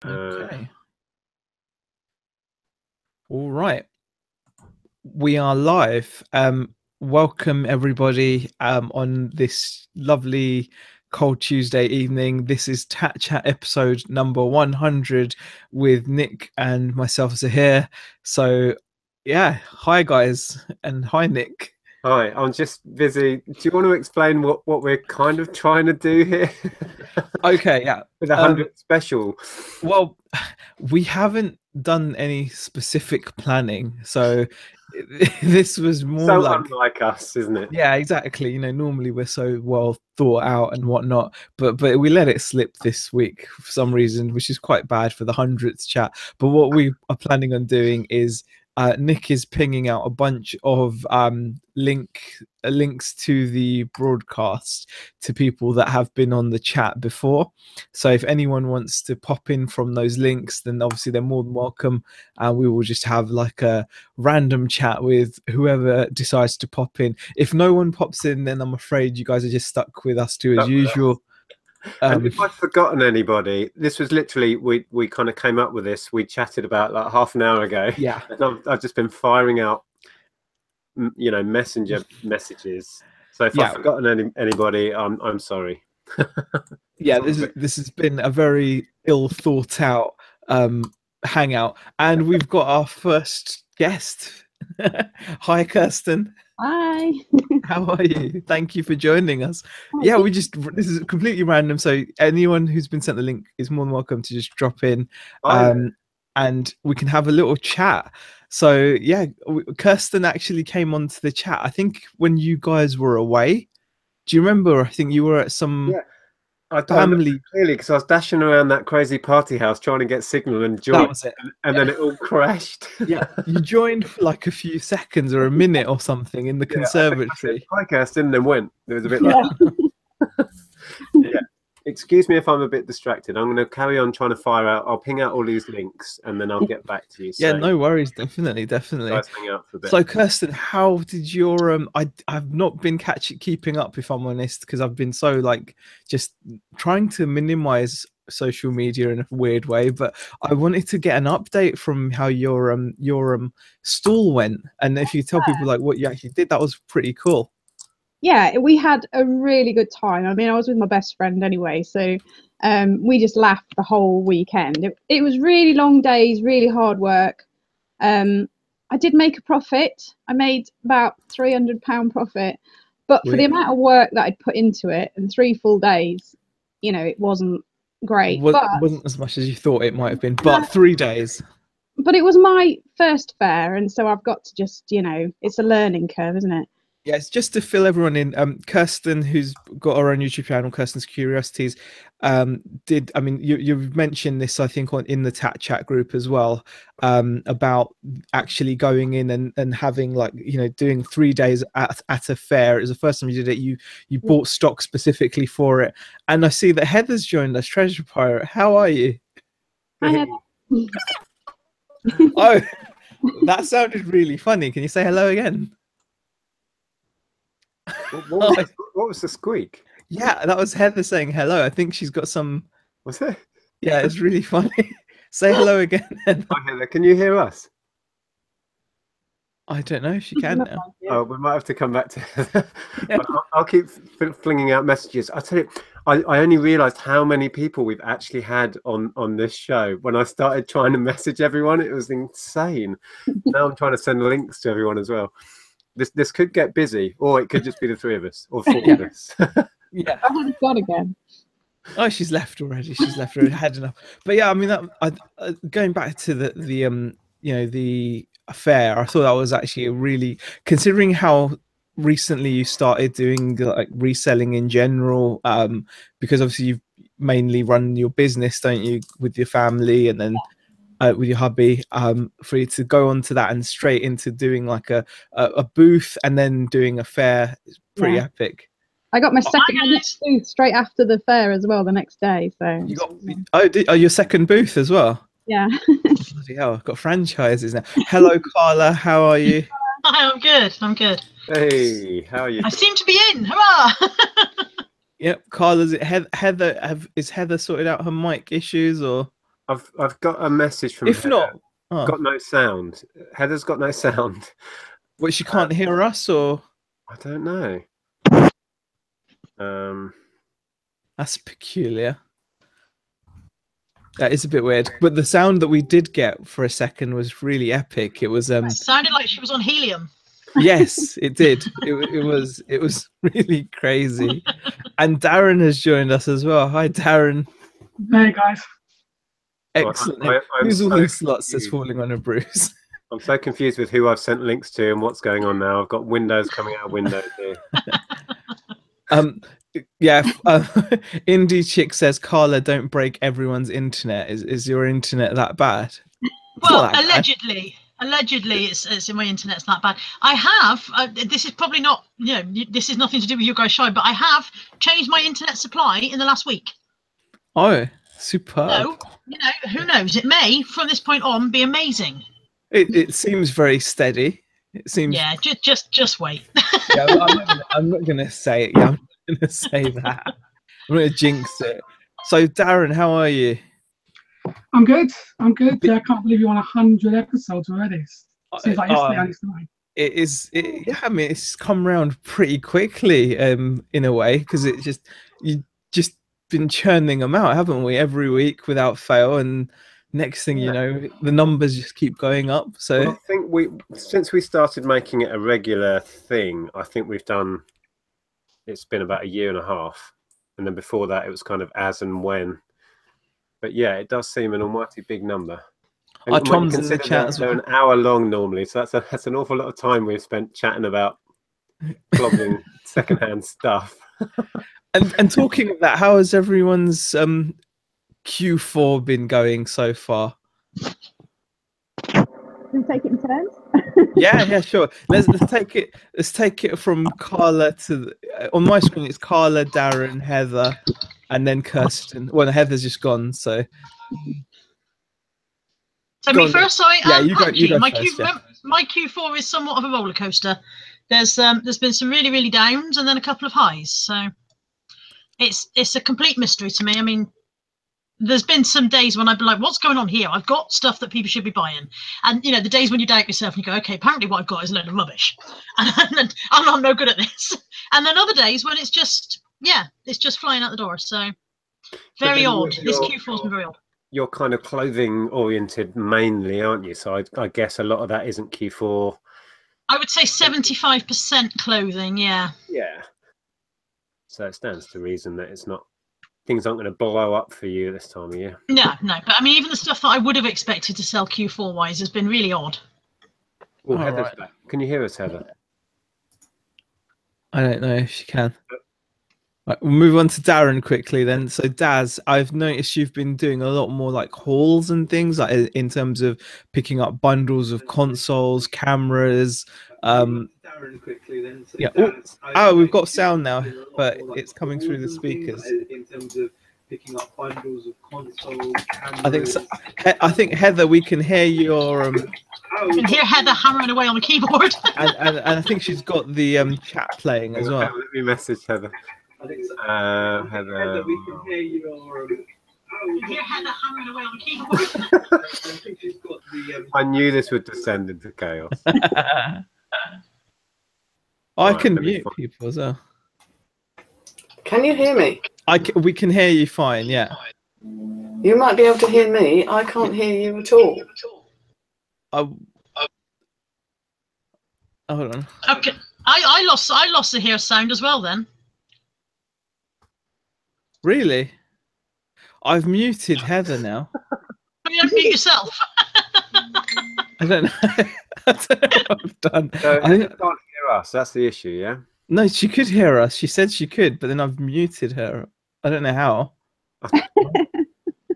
Okay. All right. We are live. Welcome everybody on this lovely cold Tuesday evening. This is Tat Chat episode number 100 with Nick and myself Zaheer. So yeah, hi guys, and hi Nick. Hi, I'm just busy. Do you want to explain what we're kind of trying to do here Okay, yeah. with a 100th special? Well, we haven't done any specific planning, so this was more So like, unlike us, isn't it? yeah, exactly. You know, normally we're so well thought out and whatnot, but we let it slip this week for some reason, which is quite bad for the 100th chat. But what we are planning on doing is Nick is pinging out a bunch of links to the broadcast to people that have been on the chat before. So if anyone wants to pop in from those links, then obviously they're more than welcome. We will just have like a random chat with whoever decides to pop in. If no one pops in, then I'm afraid you guys are just stuck with us two as usual. And if I've forgotten anybody, this was literally we kind of came up with this. We chatted about like half an hour ago, Yeah, and I've just been firing out, messenger messages. So if I've yeah, forgotten anybody, I'm sorry. yeah. This has been a very ill thought out hangout, and we've got our first guest. Hi, Kirsten. Hi. How are you? Thank you for joining us. Oh, Yeah, this is completely random. So anyone who's been sent the link is more than welcome to just drop in, and we can have a little chat. So yeah, Kirsten actually came onto the chat, I think, when you guys were away. Do you remember? I think you were at some I family. clearly because I was dashing around that crazy party house trying to get signal and join, That was it. and then it all crashed. Yeah, you joined for like a few seconds or a minute or something in the conservatory. I said, hi, Kirsten, and then went. There was a bit like, yeah. Excuse me if I'm a bit distracted. I'm going to carry on trying to fire out. I'll ping out all these links and then I'll get back to you. Yeah, no worries. Definitely. Guys, hang out for a bit. So, Kirsten, how did your I've not been keeping up, if I'm honest, because I've been so like just trying to minimize social media in a weird way. But I wanted to get an update from how your stall went, and if you tell people like what you actually did, that was pretty cool. Yeah, we had a really good time. I mean, I was with my best friend anyway, so we just laughed the whole weekend. It was really long days, really hard work. I did make a profit. I made about £300 profit, but for the amount of work that I'd put into it and 3 full days, it wasn't great. Wasn't as much as you thought it might have been, but 3 days. But it was my first fair, and so I've got to just, it's a learning curve, isn't it? Yeah, it's just to fill everyone in. Kirsten, who's got her own YouTube channel, Kirsten's Curiosities, you've mentioned this, I think, in the chat group as well, about actually going in and having doing 3 days at a fair. It was the first time you did it. You bought stock specifically for it, and I see that Heather's joined us. Treasure Pirate, how are you? Hi, Heather. Oh, that sounded really funny. Can you say hello again? What was the squeak? Yeah, that was Heather saying hello. I think she's got some. Was it? Yeah, it's really funny. Say hello again. Hi, Heather. Can you hear us? I don't know if she can now. Oh, we might have to come back to Heather. I'll keep flinging out messages. I tell you, I only realised how many people we've actually had on this show. When I started trying to message everyone, it was insane. Now I'm trying to send links to everyone as well. This could get busy, or it could just be the 3 of us, or 4 of us. Yeah. I've gone again. Oh, she's left already. She's left already. Had enough. But yeah, I mean, going back to the affair, I thought that was actually a really, considering how recently you started doing like reselling in general, because obviously you've mainly run your business, don't you, with your family, and then with your hubby, for you to go on to that and straight into doing like a booth and then doing a fair is pretty epic. I got my second booth straight after the fair as well the next day. So you got your second booth as well? Yeah. Bloody hell, I've got franchises now. Hello, Carla. How are you? Hi, I'm good. I'm good. Hey, how are you? I seem to be in. Hurrah! Yep, Carla's. Heather, is Heather sorted out her mic issues or? I've got a message from If Heather. not, oh, Got no sound. Heather's got no sound. what, she can't hear us, or I don't know. that's peculiar. That is a bit weird. But the sound that we did get for a second was really epic. It was Sounded like she was on helium. yes, it did. It was really crazy. And Darren has joined us as well. Hi, Darren. Hey guys. Excellent. I'm Who's all so these slots that's confused. falling on a bruise? I'm so confused with who I've sent links to and what's going on now. I've got windows coming out of windows here. Yeah. Indie Chick says, Carla, don't break everyone's internet. Is your internet that bad? It's Well, not that bad. allegedly, it's my internet's that bad. I have. This is probably not. This is nothing to do with you guys shy, but I have changed my internet supply in the last week. Oh, superb. So, who knows? It may, from this point on, be amazing. It seems very steady. It seems. Yeah, just wait. Yeah, I'm not gonna say it. Yeah, I'm not gonna say that. I'm gonna jinx it. So, Darren, how are you? I'm good. Yeah, I can't believe you're on 100 episodes already. Seems like yesterday and it's night. It is. Yeah, I mean, it's come around pretty quickly, in a way, because you just been churning them out, haven't we? Every week without fail, and next thing you know, the numbers just keep going up. So Well, I think since we started making it a regular thing, I think we've done. It's been about a year and a half, and then before that, it was kind of as and when. But yeah, it does seem an almighty big number. Our Tom's in the chat as well. They're an hour long normally, so that's an awful lot of time we've spent chatting about clogging secondhand stuff. And talking of that, how has everyone's Q4 been going so far? We take it in turns. Yeah, sure. Let's take it. Let's take it from Carla to on my screen. It's Carla, Darren, Heather, and then Kirsten. Well, Heather's just gone. So Me first. Sorry. Yeah, you go my first, yeah. My Q4 is somewhat of a roller coaster. There's been some really, really downs and then a couple of highs. So it's a complete mystery to me. I mean, there's been some days when I've been like, what's going on here? I've got stuff that people should be buying. And, the days when you doubt yourself and you go, okay, apparently what I've got is a load of rubbish. And I'm no good at this. And then other days when it's just flying out the door. So very odd. This Q4's been very odd. You're kind of clothing oriented mainly, aren't you? So I guess a lot of that isn't Q4. I would say 75% clothing, yeah. Yeah. So it stands to reason that things aren't going to blow up for you this time of year. No. But I mean, even the stuff that I would have expected to sell Q4 wise has been really odd. Oh, Heather's back. Can you hear us, Heather? I don't know if she can. Right, we'll move on to Darren quickly then. So Daz, I've noticed you've been doing a lot more like hauls and things, like in terms of picking up bundles of consoles, cameras. Darren quickly then. So Yeah. Daz, We've got sound now, but it's coming through the speakers. In terms of picking up bundles of consoles, cameras. I think Heather, we can hear your You can hear Heather hammering away on the keyboard. and I think she's got the chat playing as well. Let me message Heather. Heather, we can hear your. You can hear Heather hammering away on the keyboard. I think she's got the. I knew this would descend into chaos. I can mute people as well. Can you hear me? We can hear you fine, yeah. You might be able to hear me. I can't hear you at all. Hold on. Okay. I lost the hair sound as well then. Really? I've muted Heather now. You don't mute yourself. I don't know. I don't know what I've done. So I Heather think, can't hear us. That's the issue, yeah? no, she could hear us. She said she could, but then I've muted her. I don't know how.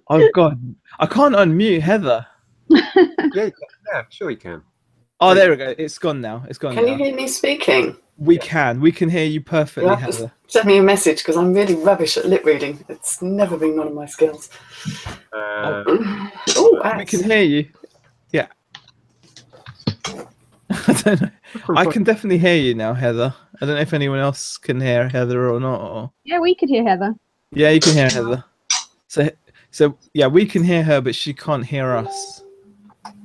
Oh God, I can't unmute Heather. Yeah, sure you can. Oh, there we go. It's gone now. It's gone Can now. you hear me speaking? We can hear you perfectly, You'll have to Heather. send me a message because I'm really rubbish at lip reading. It's never been one of my skills. Uh, We can hear you. Yeah. I don't know. I can definitely hear you now, Heather. I don't know if anyone else can hear Heather or not. Or... Yeah, we could hear Heather. Yeah, you can hear Heather. So So yeah, we can hear her, but she can't hear us.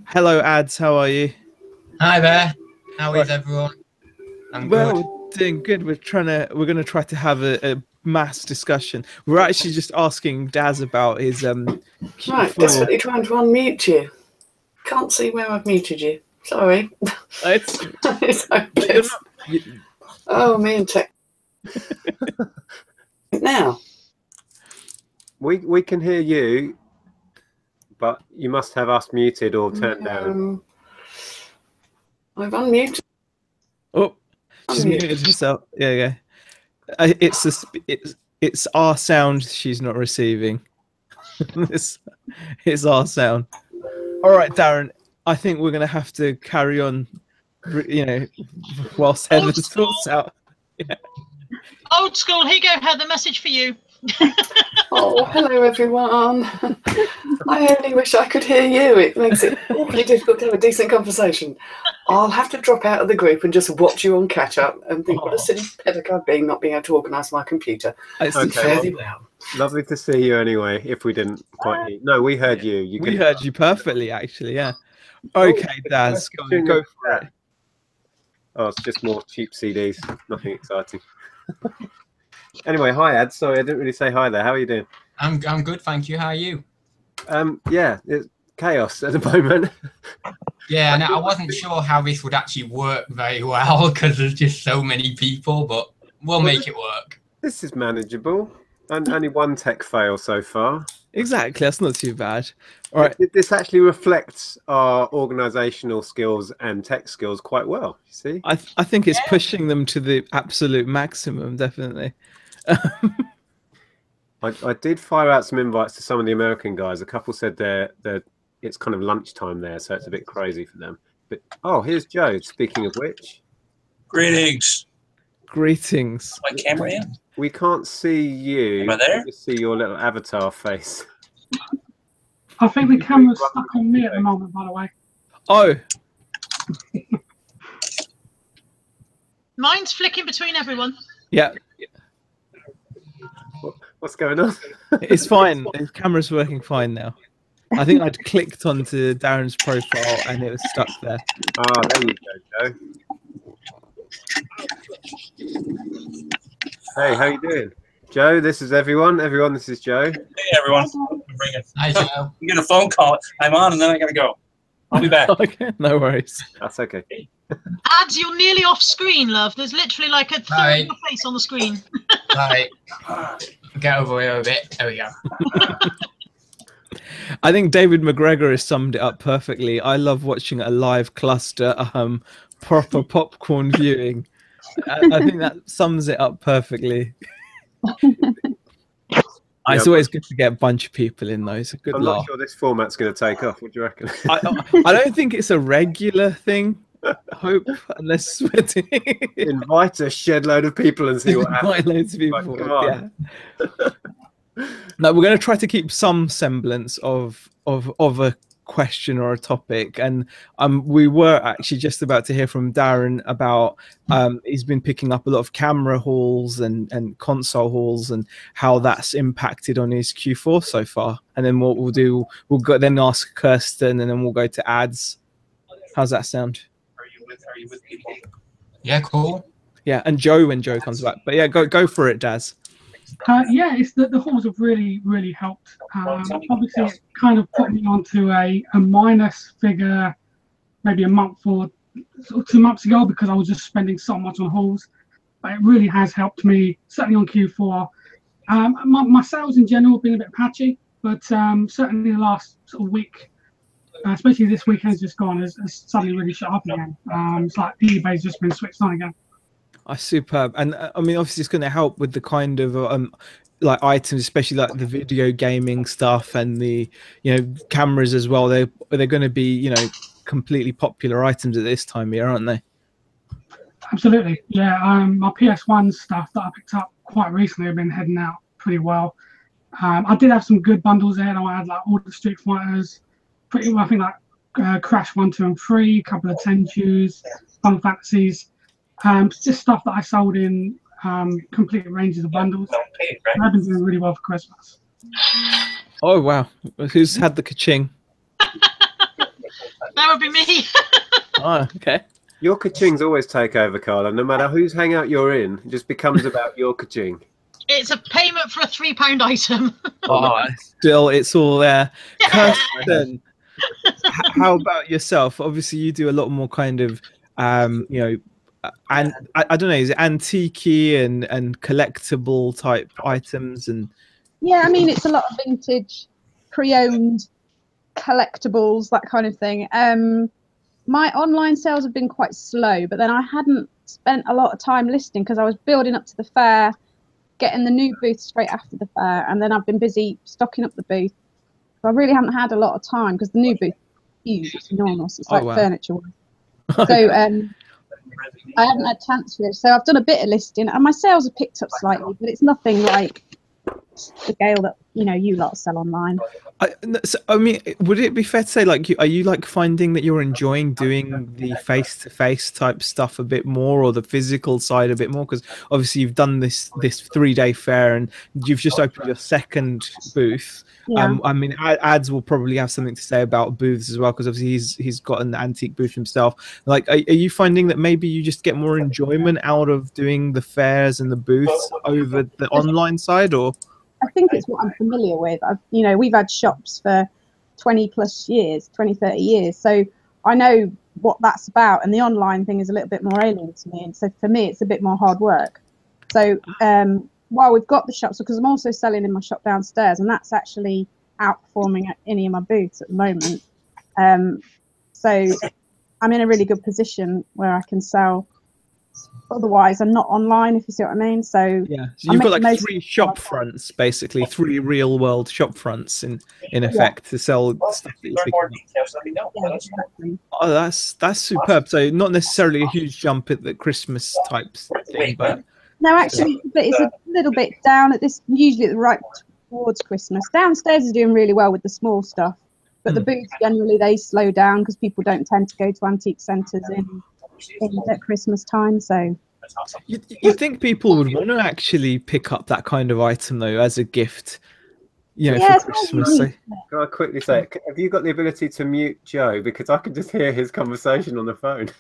Hello, Ads. How are you? Hi there. How is everyone? I'm good. We're doing good. We're going to try to have a mass discussion. We're actually just asking Daz about his Q4. Right, desperately trying to unmute you. Can't see where I've muted you. Sorry. It's It's hopeless. Oh, me and tech. Now. We can hear you, but you must have us muted or turned down. I've unmuted. Oh, she's muted herself. Yeah. It's our sound she's not receiving. It's our sound. All right, Darren. I think we're gonna have to carry on. Whilst Heather sorts out. Yeah. Old school. Here you go, Heather. Message for you. Oh, hello everyone. I only wish I could hear you. It makes it awfully difficult to have a decent conversation. I'll have to drop out of the group and just watch you on catch up and think what a silly pedic I've been not being able to organise my computer. Okay, fairly well. Lovely to see you anyway, if we didn't quite hear. No, we heard you. We heard you perfectly, actually, yeah. Okay, Daz, go for it. Oh, it's just more cheap CDs. Nothing exciting. Anyway, hi, Ad. Sorry, I didn't really say hi there. How are you doing? I'm good, thank you. How are you? Yeah, it's chaos at the moment. Yeah, and I wasn't sure how this would actually work very well because there's just so many people, but we'll make it work. This is manageable. And only one tech fail so far. Exactly, that's not too bad. All right. This actually reflects our organisational skills and tech skills quite well, you see? I think it's pushing them to the absolute maximum, definitely. I did fire out some invites to some of the American guys. A couple said it's kind of lunchtime there, so it's a bit crazy for them. But here's Joe. Speaking of which, greetings. Greetings. My camera in? We can't see you. Am I there? We just see your little avatar face. I think the camera's stuck on me at the moment, by the way. Oh. Mine's flicking between everyone. Yeah. What's going on? It's fine. The camera's working fine now. I think I'd clicked onto Darren's profile and it was stuck there. Oh, there you go, Joe. Hey, how you doing? Joe, this is everyone. Everyone, this is Joe. Hey, everyone. Hi, Joe. You get a phone call. I'm on, and then I gotta go. I'll be back. Okay, no worries. That's okay. Ads, you're nearly off screen, love. There's literally like a third of your face on the screen. Right. Get over here a bit. There we go. I think David McGregor has summed it up perfectly. I love watching a live cluster, proper popcorn viewing. I think that sums it up perfectly. It's always good to get a bunch of people in those. I'm not sure this format's going to take off. What do you reckon? I don't think it's a regular thing. I hope, unless we're doing invite a shed load of people and see what happens. Invite loads of people. Yeah. No, we're going to try to keep some semblance of a question or a topic, and we were actually just about to hear from Darren about he's been picking up a lot of camera hauls and console hauls and how that's impacted on his Q4 so far. And then what we'll do, then ask Kirsten, and then we'll go to ads. How's that sound? Are you with people? Yeah, cool. Yeah, and Joe when Joe comes back. But yeah, go for it, Daz. Yeah, it's the hauls have really helped. Obviously, it kind of put me onto a minus figure maybe a month or 2 months ago because I was just spending so much on hauls. But it really has helped me, certainly on Q4. My sales in general have been a bit patchy, but certainly the last sort of week, especially this weekend's just gone, has suddenly really shut up again. It's like the eBay's just been switched on again. Superb. And I mean, obviously it's going to help with the kind of like items, especially like the video gaming stuff and the cameras as well. They're going to be completely popular items at this time of year, aren't they? Absolutely, yeah. My PS1 stuff that I picked up quite recently have been heading out pretty well. I did have some good bundles there. I had like all the Street Fighters, pretty well, I think like Crash 1, 2, and 3, a couple of Tenchus, Final Fantasies. Just stuff that I sold in complete ranges of bundles. I've been doing really well for Christmas. Oh wow, who's had the ka-ching? That would be me. Oh, okay. Your ka-chings always take over, Carla. No matter whose hangout you're in, it just becomes about your ka-ching. It's a payment for a £3 item. Oh, still, it's all there. Yeah. Kirsten, how about yourself? Obviously, you do a lot more kind of, you know, and I don't know, is it antique and collectible type items and? Yeah, I mean, it's a lot of vintage, pre-owned collectibles, that kind of thing. My online sales have been quite slow, but then I hadn't spent a lot of time listing because I was building up to the fair, getting the new booth straight after the fair, and then I've been busy stocking up the booth. So I really haven't had a lot of time because the new booth is huge, it's enormous, it's like furniture. So I haven't had a chance to it. So I've done a bit of listing, and my sales have picked up slightly, but it's nothing like the scale that you lot sell online. I mean, would it be fair to say, like, are you like finding that you're enjoying doing the face-to-face type stuff a bit more, or the physical side a bit more? Because obviously you've done this 3-day fair, and you've just opened your second booth. Yeah. I mean, Ads will probably have something to say about booths as well, because obviously he's got an antique booth himself. Like, are you finding that maybe you just get more enjoyment out of doing the fairs and the booths over the online side, or? I think it's what I'm familiar with. We've had shops for 20 plus years, 20, 30 years. So I know what that's about. And the online thing is a little bit more alien to me. And so for me, it's a bit more hard work. So while we've got the shops, because I'm also selling in my shop downstairs, and that's actually outperforming at any of my booths at the moment. So I'm in a really good position where I can sell. Otherwise, I'm not online, if you see what I mean. So yeah, so you've got like 3 shop fronts, basically 3 real world shop fronts in effect, to sell stuff that you're picking up. Yeah, exactly. Oh, that's superb. So not necessarily a huge jump at the Christmas type thing, but no, actually, but it's a little bit down at this. Usually, at the right towards Christmas. Downstairs is doing really well with the small stuff, but the booths generally they slow down because people don't tend to go to antique centres at Christmas time. So you think people would want to actually pick up that kind of item though as a gift, for Christmas? Can I quickly say, have you got the ability to mute Joe, because I can just hear his conversation on the phone?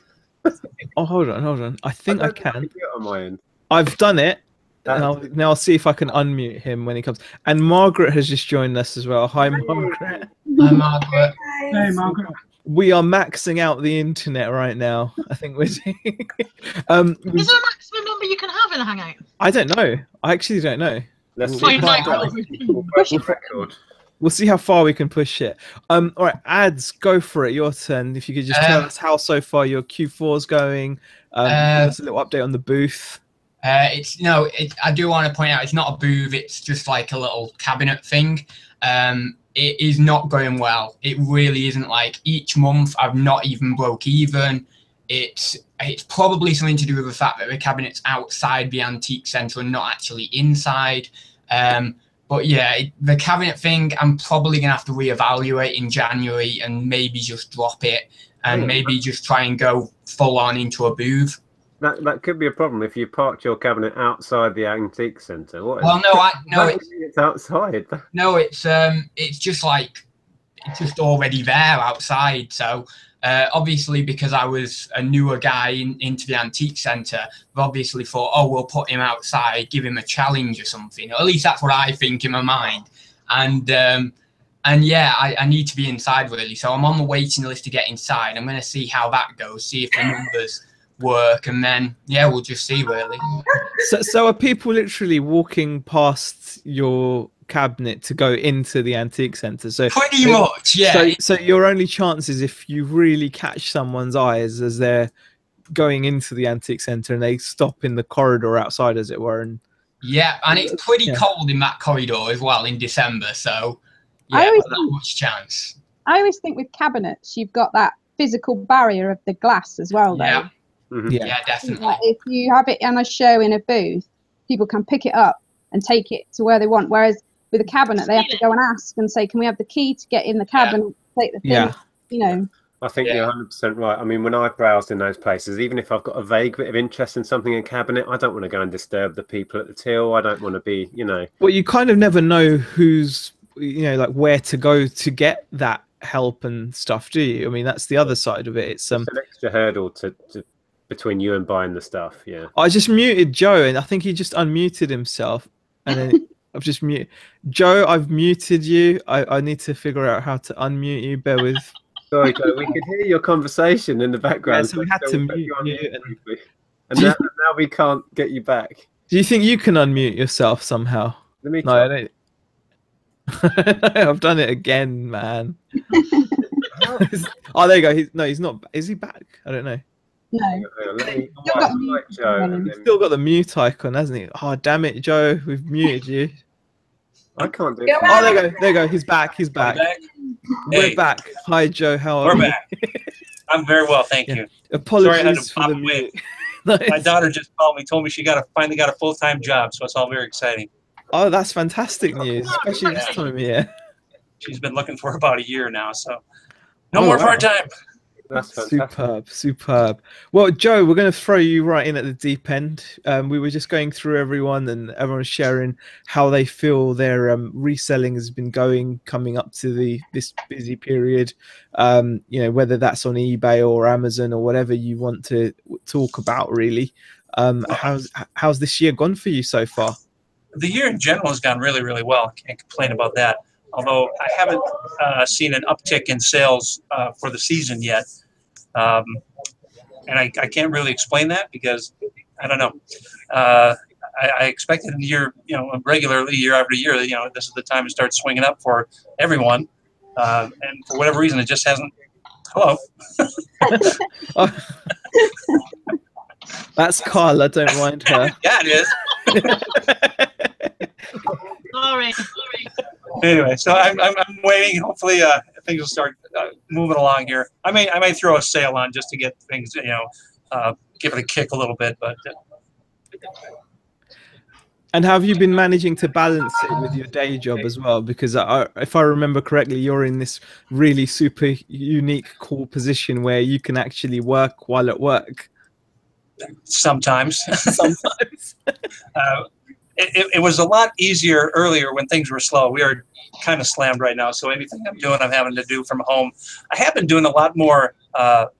Oh, hold on. I think I can. On my end. I've done it. Now I'll see if I can unmute him when he comes. And Margaret has just joined us as well. Hi, Margaret. Hi, Margaret. Hey, Margaret. We are maxing out the internet right now. I think we're seeing. Is there a maximum number you can have in a hangout? I don't know. I actually don't know. Let's find out. We'll see how far we can push it. All right, Ads, go for it. Your turn. If you could just tell us how so far your Q4's going. Give us a little update on the booth. I do want to point out it's not a booth. It's just like a little cabinet thing. It is not going well. It really isn't. Like, each month I've not even broke even. It's probably something to do with the fact that the cabinet's outside the antique centre and not actually inside. But yeah, the cabinet thing, I'm probably going to have to reevaluate in January and maybe just drop it and maybe just try and go full on into a booth. That could be a problem if you parked your cabinet outside the antique centre. It's outside. No, it's just like it's just already there outside. So obviously, because I was a newer guy into the antique centre, we obviously thought, oh, we'll put him outside, give him a challenge or something. Or at least that's what I think in my mind. And yeah, I need to be inside really. So I'm on the waiting list to get inside. I'm going to see how that goes, see if the numbers work, and then we'll just see really. So are people literally walking past your cabinet to go into the antique centre? So pretty much, yeah. So your only chance is if you really catch someone's eyes as they're going into the antique centre and they stop in the corridor outside, as it were. And it's pretty cold in that corridor as well in December, so not much chance. I always think with cabinets you've got that physical barrier of the glass as well, though. Yeah, definitely. If you have it on a show in a booth, people can pick it up and take it to where they want. Whereas with a cabinet, they have to go and ask and say, "Can we have the key to get in the cabinet?" Take the thing. I think you're 100% right. I mean, when I browsed in those places, even if I've got a vague bit of interest in something in a cabinet, I don't want to go and disturb the people at the till. I don't want to be, Well, you kind of never know who's you know, like where to go to get that help and stuff, do you? I mean, that's the other side of it. It's It's an extra hurdle to between you and buying the stuff. Yeah. I just muted Joe, and I think he just unmuted himself, and then I've just muted Joe. I've muted you. I need to figure out how to unmute you. Bear with. Sorry, Joe. We could hear your conversation in the background. Yeah, so we had to we'll put mute you on you mute and- briefly. And now we can't get you back. Do you think you can unmute yourself somehow? Let me No, try. I don't. I've done it again, man. Oh, there you go. He's not. Is he back? I don't know. No. Hang on, let me Still got invite Joe. And He's then still got the mute icon, hasn't he? Oh, damn it, Joe. We've muted you. I can't do it. Go Oh, there you go. There you go. He's back. He's back. Back? We're Hey. back. Hi, Joe. How are We're you? back. I'm very well, thank Yeah. you. Apologies Sorry I had to for pop the away. mute. My daughter just called me, told me she finally got a full-time job, so it's all very exciting. Oh, that's fantastic news, especially this time of year. She's been looking for about a year now, so no Oh, more wow. part-time. That's fantastic. Superb. Well, Joe, we're going to throw you right in at the deep end. We were just going through everyone, and everyone's sharing how they feel their reselling has been going coming up to this busy period. You know, whether that's on eBay or Amazon or whatever you want to talk about, really. How's this year gone for you so far? The year in general has gone really, really well. Can't complain about that. Although I haven't seen an uptick in sales for the season yet. And I can't really explain that because I don't know. I expected in the year, you know, regularly year after year, you know, this is the time to start swinging up for everyone. And for whatever reason, it just hasn't. Hello. That's Carla. Don't mind her. Yeah, it is. Sorry. Anyway, so I'm waiting. Hopefully, things will start moving along here. I may throw a sale on just to get things, you know, give it a kick a little bit. But and have you been managing to balance it with your day job as well? Because if I remember correctly, you're in this really super unique, cool position where you can actually work while at work. sometimes. Sometimes. It was a lot easier earlier when things were slow. We are kind of slammed right now, so anything I'm doing, I'm having to do from home. I have been doing a lot more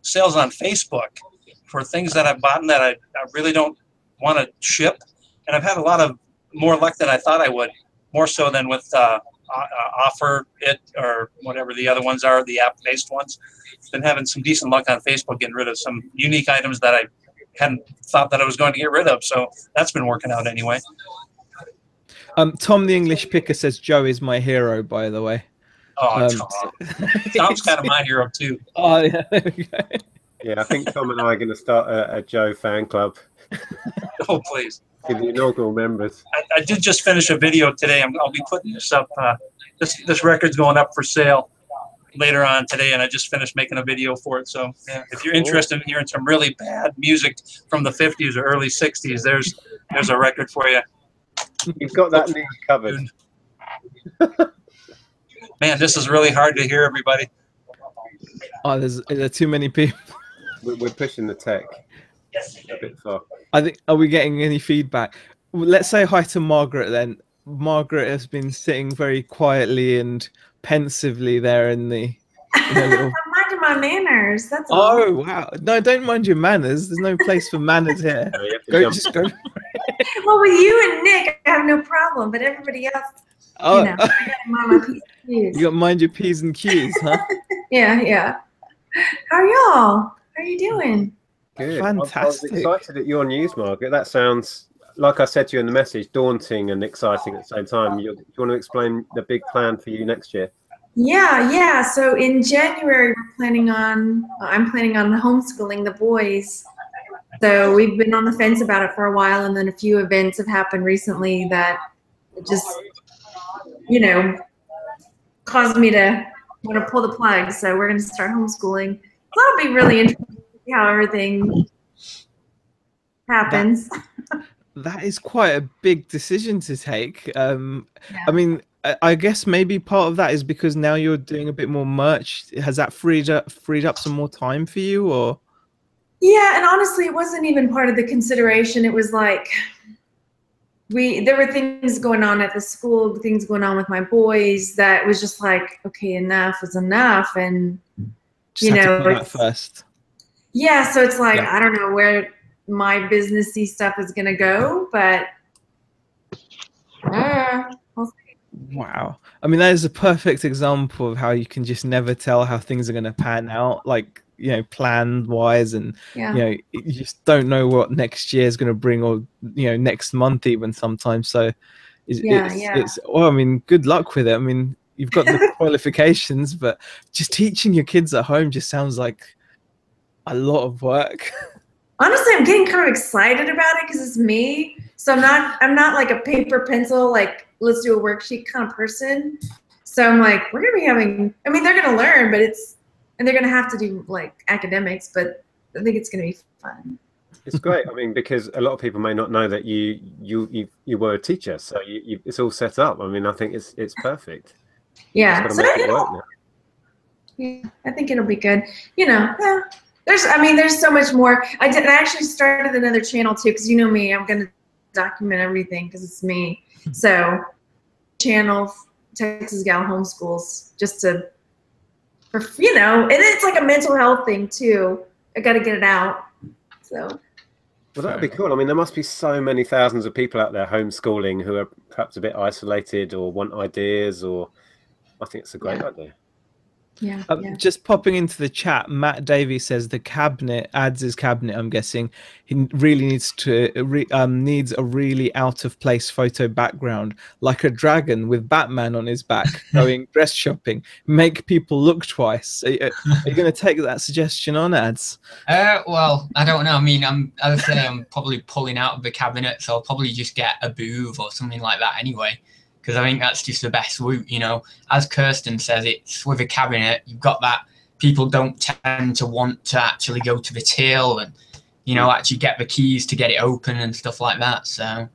sales on Facebook for things that I've bought and that I really don't want to ship, and I've had a lot of more luck than I thought I would, more so than with Offer It or whatever the other ones are, the app-based ones. Been having some decent luck on Facebook getting rid of some unique items that I hadn't thought that I was going to get rid of, so that's been working out anyway. Tom the English Picker says Joe is my hero, by the way. Oh, Tom's kind of my hero too. Oh, yeah, there we go. Yeah, I think Tom and I are going to start a Joe fan club. Oh, please. For the inaugural members. I did just finish a video today. I'll be putting this up. This record's going up for sale later on today, and I just finished making a video for it. So yeah, if you're interested in hearing some really bad music from the 50s or early 60s, there's a record for you. You've got that niche covered. Man, this is really hard to hear, everybody. Oh, there are too many people. We're pushing the tech a bit far. I think. Are we getting any feedback? Let's say hi to Margaret then. Margaret has been sitting very quietly and pensively there in the little. I'm minding my manners. That's all. Oh wow! No, don't mind your manners. There's no place for manners here. No, you have to Go, jump. just go. Well, with you and Nick, I have no problem, but everybody else, Oh, you know, I gotta mind my P's and Q's. you got to mind your P's and Q's, huh? Yeah. How are y'all? How are you doing? Good. Fantastic. I was excited at your news, Margaret. That sounds, like I said to you in the message, daunting and exciting at the same time. Do you want to explain the big plan for you next year? Yeah. So in January, I'm planning on homeschooling the boys. So we've been on the fence about it for a while, and then a few events have happened recently that just, caused me to want to pull the plug. So we're going to start homeschooling. So that'll be really interesting to see how everything happens. That is quite a big decision to take. I mean, I guess maybe part of that is because now you're doing a bit more merch. Has that freed up some more time for you, or? Yeah, and honestly, it wasn't even part of the consideration. It was like, there were things going on at the school, things going on with my boys that was just like, okay, enough is enough. And, Just had to put that first. Yeah, so it's like, Yeah. I don't know where my businessy stuff is going to go, but we'll see. Wow. I mean, that is a perfect example of how you can just never tell how things are going to pan out, like, you know, plan wise, and, Yeah. you know, you just don't know what next year is going to bring, or, you know, next month even sometimes. So it's, well, I mean, good luck with it. I mean, you've got the qualifications, but just teaching your kids at home just sounds like a lot of work. Honestly, I'm getting kind of excited about it because it's me. So I'm not like a paper pencil, like let's do a worksheet kind of person. So I'm like, we're gonna be having, I mean, they're gonna learn, but and they're gonna have to do like academics, but I think it's gonna be fun. It's great. I mean, because a lot of people may not know that you were a teacher, so it's all set up. I mean, I think it's perfect. Yeah, Just got to make it work now. Yeah, I think it'll be good. You know, there's so much more. I actually started another channel too, because you know me, I'm gonna document everything because it's me. So, channel Texas Gal Homeschools, just to, you know, and it's like a mental health thing too. I got to get it out. So. Well, that'd be cool. I mean, there must be so many thousands of people out there homeschooling who are perhaps a bit isolated or want ideas, or I think it's a great idea. Yeah, Just popping into the chat, Matt Davies says the cabinet, Ads' cabinet, I'm guessing, he really needs to needs a really out of place photo background, like a dragon with Batman on his back going dress shopping, make people look twice. Are you going to take that suggestion on, Ads? Well, I don't know. I mean, as I say, I'm probably pulling out of the cabinet, so I'll probably just get a booth or something like that anyway. Because I think that's just the best route, you know. As Kirsten says, it's with a cabinet, you've got that people don't tend to want to actually go to the till and, you know, actually get the keys to get it open and stuff like that. So.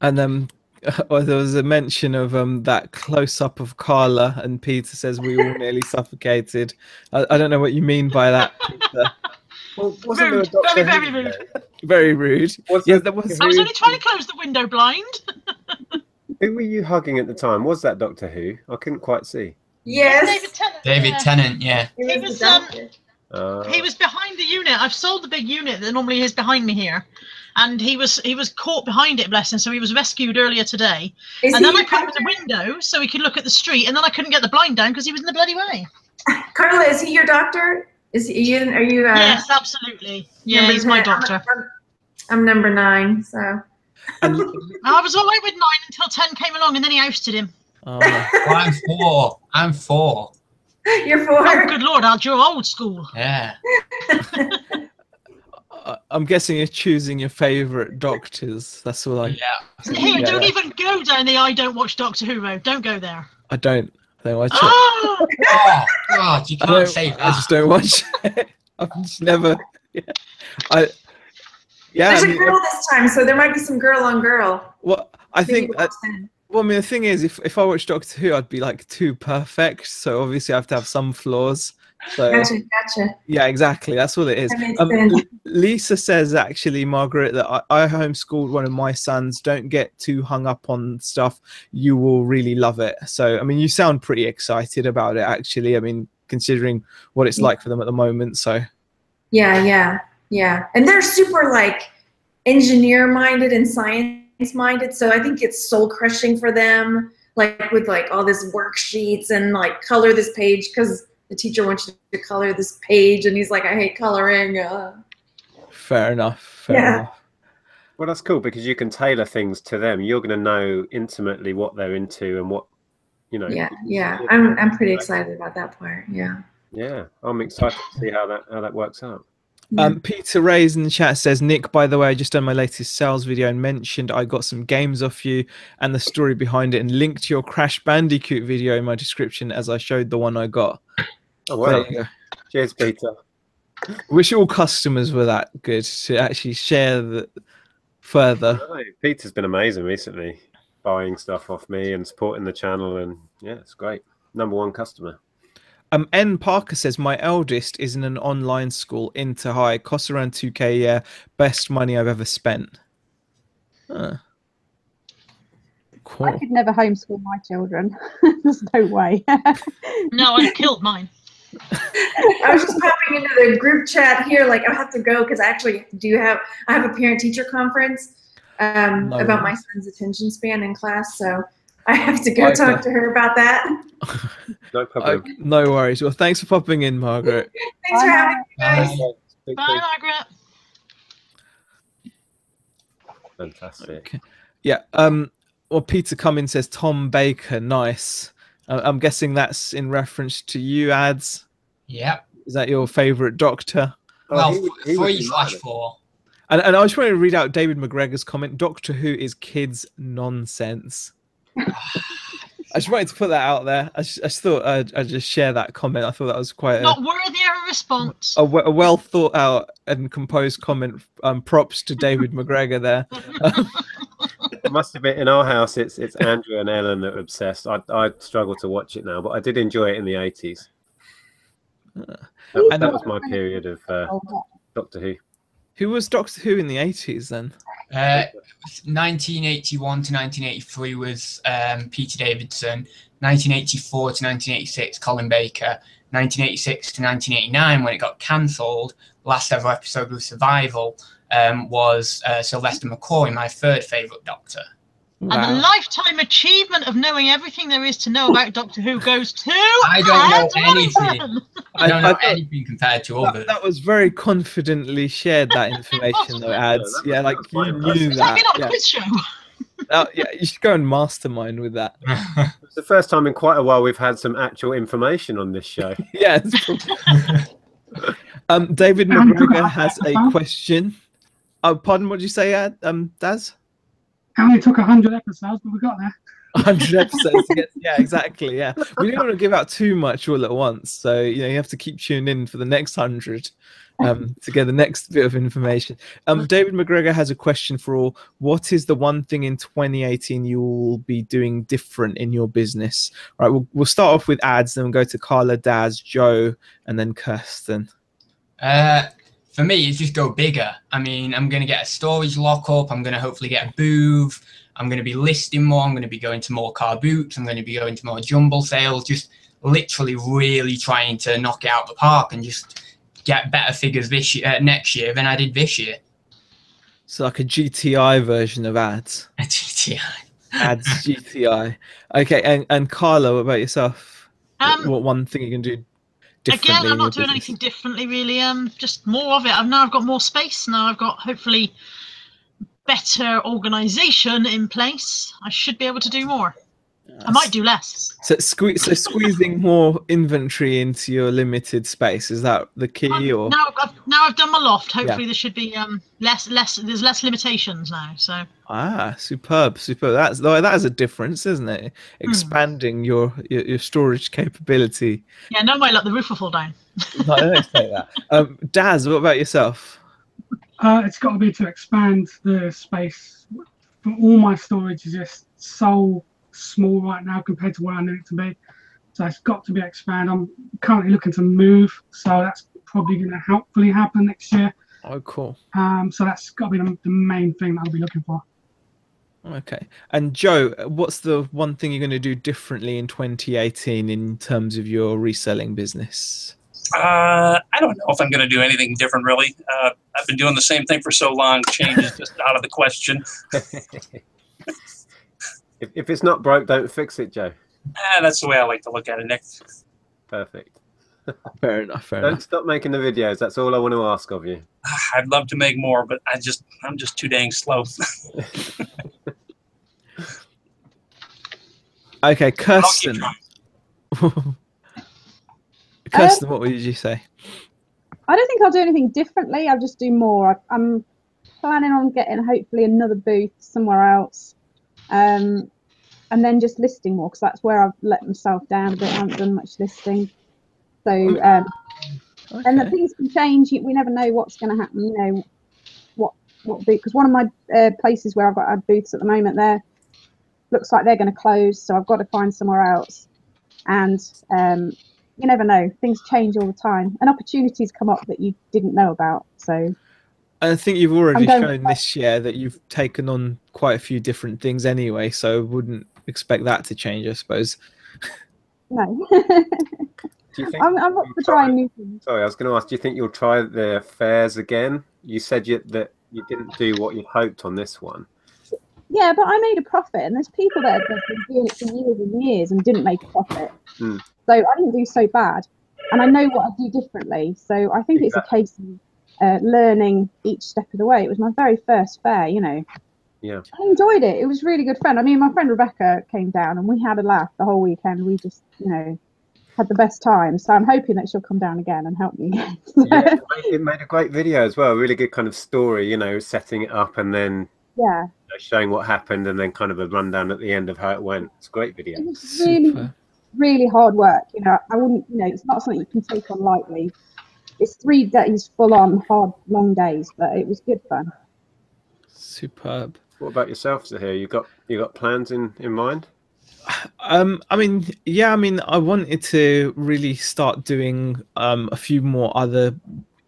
And well, there was a mention of that close up of Carla, and Peter says we all nearly suffocated. I don't know what you mean by that, Peter. Well, wasn't there a Doctor very rude. Very rude. Yeah, that was. I was only trying to close the window blind. Who were you hugging at the time? Was that Doctor Who? I couldn't quite see. Yes. David Tennant. David Tennant, yeah. He was behind the unit. I've sold the big unit that normally is behind me here, and he was caught behind it, bless him. So he was rescued earlier today, and then I put him in the window so he could look at the street, and then I couldn't get the blind down because he was in the bloody way. Carla, is he your doctor? Are you? Yes, absolutely. Yeah, he's my doctor. I'm number 9, so. And I was all right with 9 until 10 came along, and then he ousted him. Oh. Well, I'm 4. You're 4. Oh, good Lord, you're old school. Yeah. I'm guessing you're choosing your favourite doctors. That's all I. Yeah. Here, don't even go down the I don't watch Doctor Who road. Don't go there. I don't watch it. Oh God, you can't say that. I just don't watch it. I've just never. Yeah. There's a girl this time, so there might be some girl on girl. Well, I think. Well, I mean, the thing is, if I watch Doctor Who, I'd be like too perfect. So obviously, I have to have some flaws. So, Gotcha. Yeah, exactly. That's all it is. That makes sense. Lisa says, actually, Margaret, that I homeschooled one of my sons. Don't get too hung up on stuff. You will really love it. So, I mean, you sound pretty excited about it, actually. I mean, considering what it's like for them at the moment. So. Yeah. And they're super like engineer-minded and science-minded. So I think it's soul-crushing for them, like with like all this worksheets and like color this page because the teacher wants you to color this page, and he's like, I hate coloring. Fair enough. Fair enough. Well, that's cool because you can tailor things to them. You're going to know intimately what they're into and what, you know. Yeah. I'm pretty excited about that part. Yeah. Yeah, I'm excited to see how that works out. Peter Ray's in the chat says, Nick, by the way, I just done my latest sales video and mentioned I got some games off you and the story behind it, and linked your Crash Bandicoot video in my description as I showed the one I got. Oh, wow. There you go. Cheers, Peter. Wish all customers were that good to actually share the further. No, Peter's been amazing recently, buying stuff off me and supporting the channel, and yeah, it's great. #1 customer. N Parker says, my eldest is in an online school, Inter High, costs around 2K a year, best money I've ever spent. Cool. I could never homeschool my children. There's no way. No, I'd have killed mine. I was just popping into the group chat here, like I have to go because I actually I have a parent-teacher conference about my son's attention span in class, so I have to go talk to her about that. No problem. No worries. Well, thanks for popping in, Margaret. Thanks for having me, guys. Bye, Margaret. Fantastic. Okay. Yeah. Well, Peter Cummins says Tom Baker. Nice. I'm guessing that's in reference to you, Ads. Yep. Is that your favourite Doctor? Well, he would be 3/4. And I just wanted to read out David McGregor's comment. Doctor Who is kids' nonsense. I just wanted to put that out there. I just thought I'd just share that comment. I thought that was quite Not worthy of a response. a well thought out and composed comment. Props to David McGregor there. It must have been in our house. It's Andrew and Ellen that are obsessed. I struggle to watch it now, but I did enjoy it in the 80s. That was my period of Doctor Who. Who was Doctor Who in the 80s then? 1981 to 1983 was Peter Davidson. 1984 to 1986, Colin Baker. 1986 to 1989, when it got cancelled, last ever episode of Survival was Sylvester McCoy, my third favourite Doctor. Wow. And the lifetime achievement of knowing everything there is to know about Doctor Who goes to I don't know anything. I don't know anything compared to others. That was very confidently shared, that information, though, Ads. Yeah, like you knew It's like that. being on a quiz show. Yeah, you should go and mastermind with that. It's the first time in quite a while we've had some actual information on this show. Yeah. David McGregor has a question. Oh, pardon, what did you say, Daz? It only took 100 episodes, but we got there. 100 episodes to get, yeah, exactly, yeah. We don't want to give out too much all at once, so you have to keep tuning in for the next 100 to get the next bit of information. David McGregor has a question for all. What is the one thing in 2018 you will be doing different in your business? Right, we'll start off with Ads, then we'll go to Carla, Daz, Joe, and then Kirsten. For me, it's just go bigger. I mean, I'm going to get a storage lockup. I'm going to hopefully get a booth. I'm going to be listing more. I'm going to be going to more car boots. I'm going to be going to more jumble sales. Just literally really trying to knock it out of the park and just get better figures this year, next year than I did this year. So like a GTI version of Ads. A GTI. Ads GTI. Okay, and Carla, what about yourself? What one thing you can do differently? Again, I'm not doing anything differently, really. Just more of it. Now I've got more space. Now I've got, hopefully, better organisation in place. I should be able to do more. I might do less. So squeezing more inventory into your limited space, is that the key? Or now I've done my loft. Hopefully there should be less. There's less limitations now. So superb. That is a difference, isn't it? Expanding your storage capability. Yeah, no, my luck, the roof will fall down. No, I don't say that. Daz, what about yourself? It's got to be to expand the space. All my storage is just so small right now compared to what I need it to be. So it's got to be expanded. I'm currently looking to move, so that's probably going to hopefully happen next year. Oh, cool. So that's got to be the main thing that I'll be looking for. Okay. And Joe, what's the one thing you're going to do differently in 2018 in terms of your reselling business? I don't know if I'm going to do anything different, really. I've been doing the same thing for so long. Change is just out of the question. If it's not broke, don't fix it, Joe. That's the way I like to look at it, Nick. Perfect. Fair enough. Don't stop making the videos. That's all I want to ask of you. I'd love to make more, but I'm just too dang slow. Okay, Kirsten. Kirsten, what did you say? I don't think I'll do anything differently. I'll just do more. I'm planning on getting hopefully another booth somewhere else. And then just listing more, because that's where I've let myself down a bit. I haven't done much listing. So, and the things can change. We never know what's going to happen. You know, what booth? Because one of my places where I've got booths at the moment, there looks like they're going to close. So I've got to find somewhere else. And you never know. Things change all the time, and opportunities come up that you didn't know about. So, I think you've already going- shown this year that you've taken on quite a few different things anyway, so wouldn't expect that to change, I suppose. No. Do you think I'm up for trying new things. Sorry, I was going to ask. Do you think you'll try the fairs again? You said that you didn't do what you hoped on this one. Yeah, but I made a profit, and there's people that have been doing it for years and years and didn't make a profit. Hmm. So I didn't do so bad, and I know what I do differently. So I think it's a case of learning each step of the way. It was my very first fair, you know. Yeah. I enjoyed it. It was really good fun. I mean, my friend Rebecca came down, and we had a laugh the whole weekend. We just, you know, had the best time. So I'm hoping that she'll come down again and help me again. Yeah, it made a great video as well. A really good kind of story, you know, setting it up and then showing what happened and then kind of a rundown at the end of how it went. It's a great video. It was really, really hard work. You know, I wouldn't, you know, it's not something you can take on lightly. It's 3 days full on, hard, long days, but it was good fun. Superb. What about yourself, Zaheer? You got plans in mind? I mean, yeah, I mean, I wanted to really start doing a few more other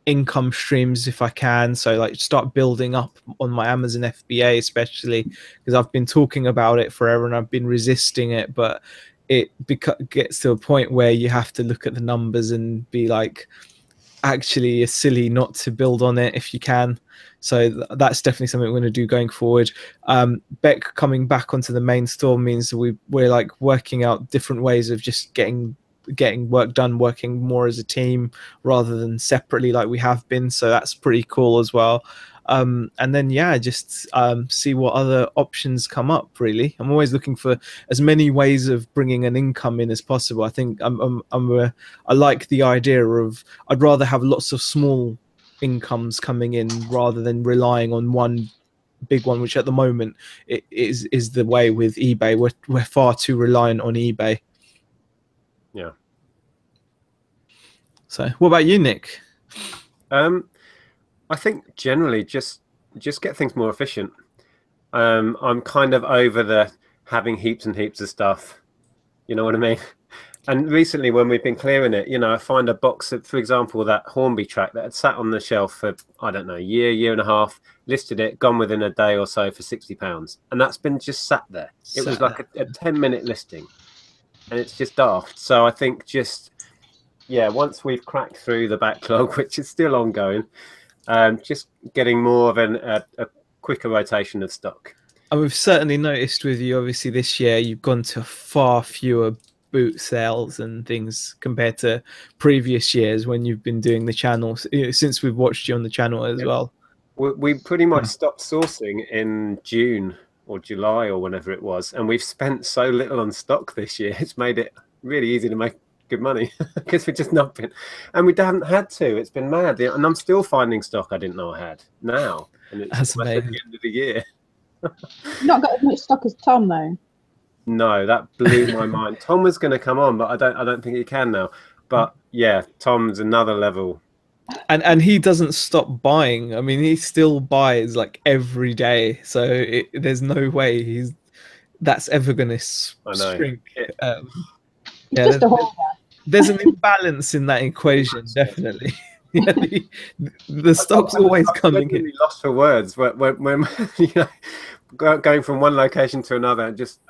income streams if I can. So like start building up on my Amazon FBA, especially because I've been talking about it forever and I've been resisting it, but it gets to a point where you have to look at the numbers and be like, actually it's silly not to build on it if you can. So that's definitely something we're going to do going forward. Beck coming back onto the main store means we're like working out different ways of just getting work done, working more as a team rather than separately like we have been. So that's pretty cool as well. And then just see what other options come up. Really, I'm always looking for as many ways of bringing an income in as possible. I think I like the idea of I'd rather have lots of small incomes coming in rather than relying on one big one, which at the moment it is the way with eBay. We're far too reliant on eBay. Yeah. So what about you, Nick? I think generally just get things more efficient. I'm kind of over the having heaps and heaps of stuff. You know what I mean? And recently when we've been clearing it, you know, I find a box of, for example, that Hornby track that had sat on the shelf for, I don't know, a year and a half, listed it, gone within a day or so for £60. And that's been just sat there. It was like a 10-minute listing and it's just daft. So I think once we've cracked through the backlog, which is still ongoing, just getting more of a quicker rotation of stock. And we've certainly noticed with you, obviously this year, you've gone to far fewer boot sales and things compared to previous years when you've been doing the channel, since we've watched you on the channel as well. We pretty much stopped sourcing in June or July or whenever it was, and we've spent so little on stock this year. It's made it really easy to make good money because we've just not been, and we haven't had to. It's been mad, and I'm still finding stock I didn't know I had now, and it's at the end of the year. You've not got as much stock as Tom though. No, that blew my mind. Tom was going to come on, but I don't think he can now. But yeah, Tom's another level. And he doesn't stop buying. I mean, he still buys like every day. So there's no way that's ever going to shrink. There's an imbalance in that equation, definitely. The stock's always coming in. Lost for words when you know, going from one location to another and just.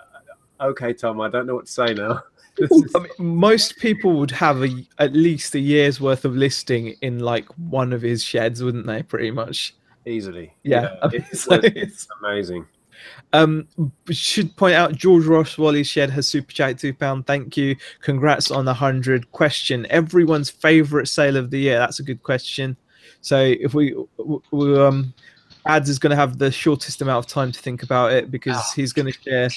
Okay, Tom, I don't know what to say now. I mean, most people would have at least a year's worth of listing in like one of his sheds, wouldn't they? Pretty much. Easily. Yeah. It's amazing. Should point out George Ross Wally's shed has super chat £2. Thank you. Congrats on 100. Question: everyone's favorite sale of the year. That's a good question. So if we Ads is going to have the shortest amount of time to think about it because he's going to share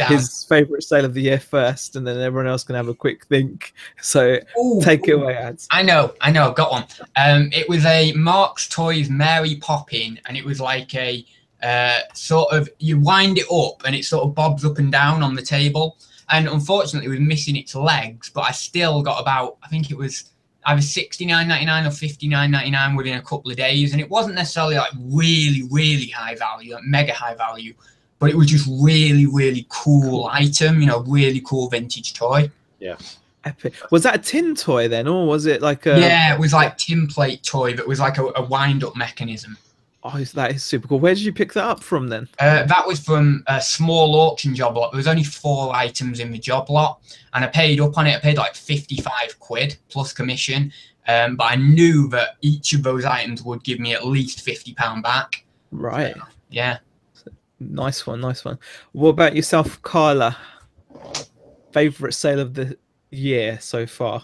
his favorite sale of the year first, and then everyone else can have a quick think. So take it away, Ads. I know, got one. It was a Mark's Toys Mary Poppin, and it was like a sort of, you wind it up and it sort of bobs up and down on the table. And unfortunately, it was missing its legs, but I still got about, I think it was either $69.99 or $59.99 within a couple of days, and it wasn't necessarily like really high value, like mega high value, but it was just really cool item, you know, really cool vintage toy. Yeah. Epic. Was that a tin toy then, or was it like a? Yeah, it was like tin plate toy that was like a wind up mechanism. Oh, that is super cool. Where did you pick that up from then? That was from a small auction job lot. There was only 4 items in the job lot, and I paid up on it. I paid like 55 quid plus commission. But I knew that each of those items would give me at least £50 back. Right. So, yeah. Nice one, nice one. What about yourself, Carla? Favorite sale of the year so far?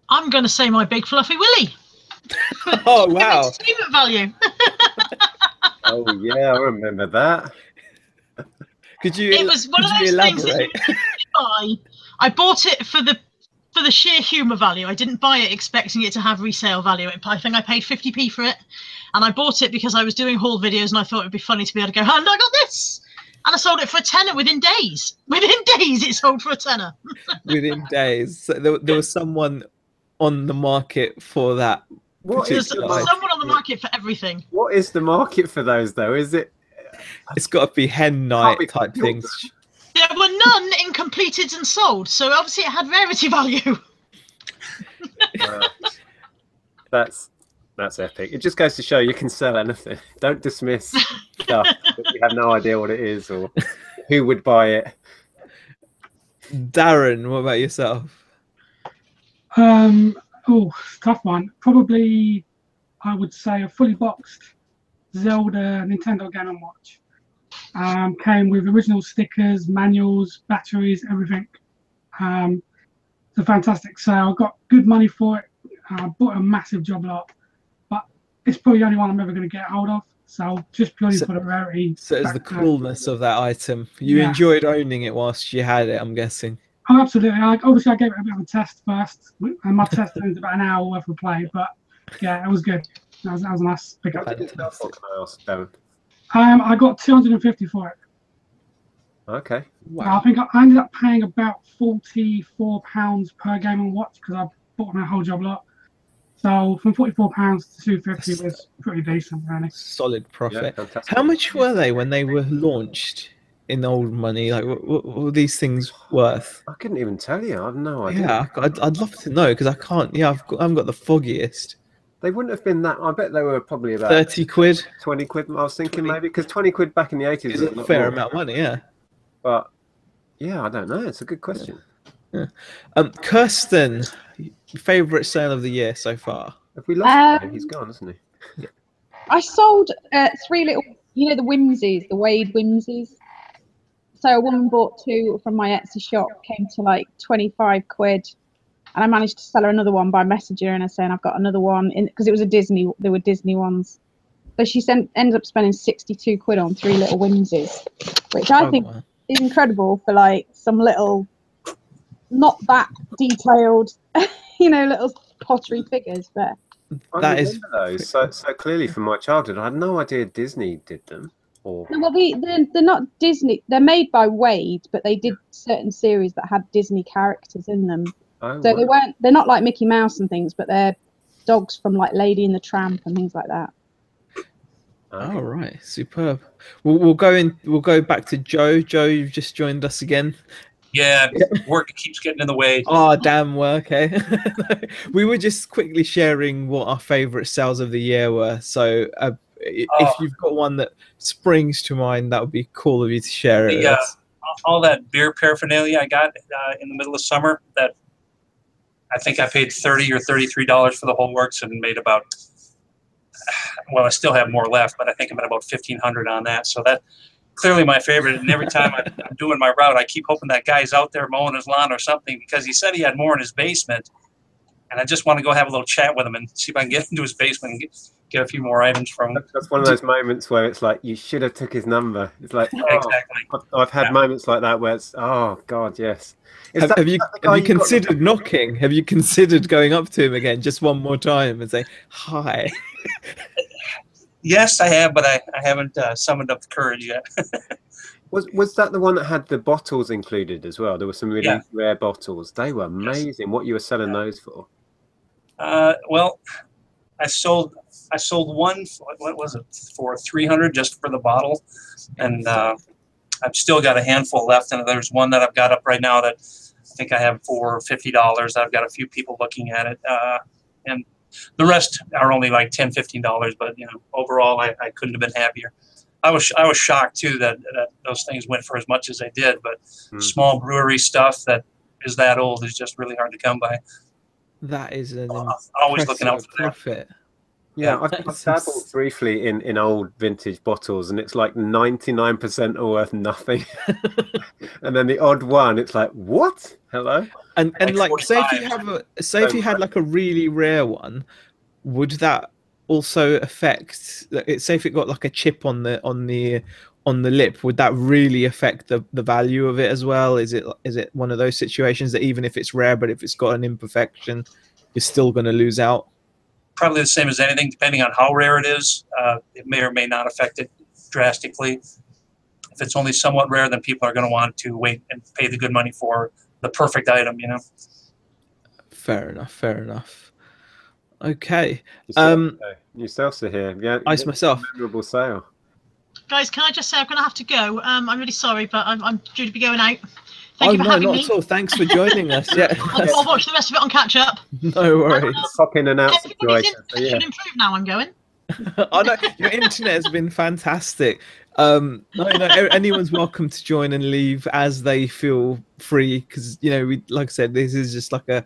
I'm going to say my big fluffy Willy. Oh wow! Entertainment value. Oh yeah, I remember that. Could you? It was one of those things that you buy. I bought it for the sheer humour value. I didn't buy it expecting it to have resale value. I think I paid 50p for it, and I bought it because I was doing haul videos and I thought it'd be funny to be able to go, "And I got this," and I sold it for a tenner within days. Within days, it sold for a tenner. Within days, so there was someone on the market for that. There's someone on the market for everything. What is the market for those though? Is it? It's got to be hen night type things. There were none incompleted and sold, so obviously it had rarity value. That's epic. It just goes to show you can sell anything. Don't dismiss stuff that you have no idea what it is or who would buy it. Darren, what about yourself? Oh, tough one. Probably, I would say a fully boxed Zelda Nintendo Game & Watch. Came with original stickers, manuals, batteries, everything. It's a fantastic sale. Got good money for it. Bought a massive job lot, but it's probably the only one I'm ever going to get hold of. So just purely for the rarity. So it's the coolness of that item. You enjoyed owning it whilst you had it, I'm guessing. Oh, absolutely. Obviously, I gave it a bit of a test first, and my test was about an hour worth of play. But yeah, it was good. That was a nice pickup. What did it sell for, can I ask, Darren? I got 250 for it. Okay. Wow. I think I ended up paying about £44 per Game & Watch because I bought my whole job lot. So from £44 to 250 was pretty decent, really. Solid profit. Yeah, how much were they when they were launched in old money? Like, what were these things worth? I couldn't even tell you. I have no idea. Yeah, I'd love to know because I can't. Yeah, I haven't got the foggiest. They wouldn't have been that. I bet they were probably about 30 quid, 20 quid. I was thinking maybe because 20 quid back in the 80s is a fair amount of money. Yeah, but yeah, I don't know. It's a good question. Yeah. Kirsten, favorite sale of the year so far? Have we lost him? He's gone, isn't he? Yeah. I sold 3 little, the whimsies, the Wade whimsies. So a woman bought 2 from my Etsy shop, came to like 25 quid. And I managed to sell her another one by messaging her and her saying I've got another one because it was a Disney. There were Disney ones, so she ended up spending 62 quid on 3 little whimsies, which I think is incredible for like some little, not that detailed, little pottery figures. But I remember those so clearly from my childhood. I had no idea Disney did them. Or... No, well, they're not Disney. They're made by Wade, but they did certain series that had Disney characters in them. Oh, so they're not like Mickey Mouse and things, but they're dogs from like Lady and the Tramp and things like that. Oh, right, superb. We'll go back to Joe. Joe, you've just joined us again. Yeah, work keeps getting in the way. Oh, damn work, eh? We were just quickly sharing what our favorite sales of the year were. So if you've got one that springs to mind, that would be cool of you to share it with us. All that beer paraphernalia I got in the middle of summer, that I think I paid $30 or $33 for the whole works and made about, well, I still have more left, but I think I'm at about $1,500 on that. So that clearly my favorite. And every time I'm doing my route, I keep hoping that guy's out there mowing his lawn or something because he said he had more in his basement. And I just want to go have a little chat with him and see if I can get into his basement and get a few more items from him. That's one of those moments where it's like, you should have took his number. It's like, exactly. I've had moments like that where it's, oh, God, yes. Have you considered knocking? Have you considered going up to him again just one more time and say, hi? Yes, I have, but I haven't summoned up the courage yet. Was that the one that had the bottles included as well? There were some really rare bottles. They were amazing. Yes. What you were selling those for? Well, I sold one. What was it for? $300 just for the bottle, and I've still got a handful left. And there's one that I've got up right now that I think I have for $50. I've got a few people looking at it, and The rest are only like $10, $15, but you know, overall, I couldn't have been happier. I was shocked too that those things went for as much as they did. But small brewery stuff that is that old is just really hard to come by. That is an always looking out for profit. Yeah, I've dabbled briefly in old vintage bottles, and it's like 99% are worth nothing. And then the odd one, it's like, what? Hello? And like, say if you had like a really rare one, would that also affect? Say if it got like a chip on the lip, would that really affect the value of it as well? Is it one of those situations that even if it's rare, but if it's got an imperfection, you're still going to lose out? Probably the same as anything, depending on how rare it is. It may or may not affect it drastically. If it's only somewhat rare, then people are going to want to wait and pay the good money for the perfect item, you know. Fair enough. Okay. Yourself, Zaheer. Yeah. Ice myself. Memorable sale. Guys, can I just say I'm going to have to go. I'm really sorry, but I'm due to be going out. Thank you for having me. Not at all. Thanks for joining us. Yeah. I'll watch the rest of it on catch up. No worries. Pop in and out situation. Should improve now. I'm going. Oh no, your internet has been fantastic. No, anyone's welcome to join and leave as they feel free, because you know, like I said, this is just like a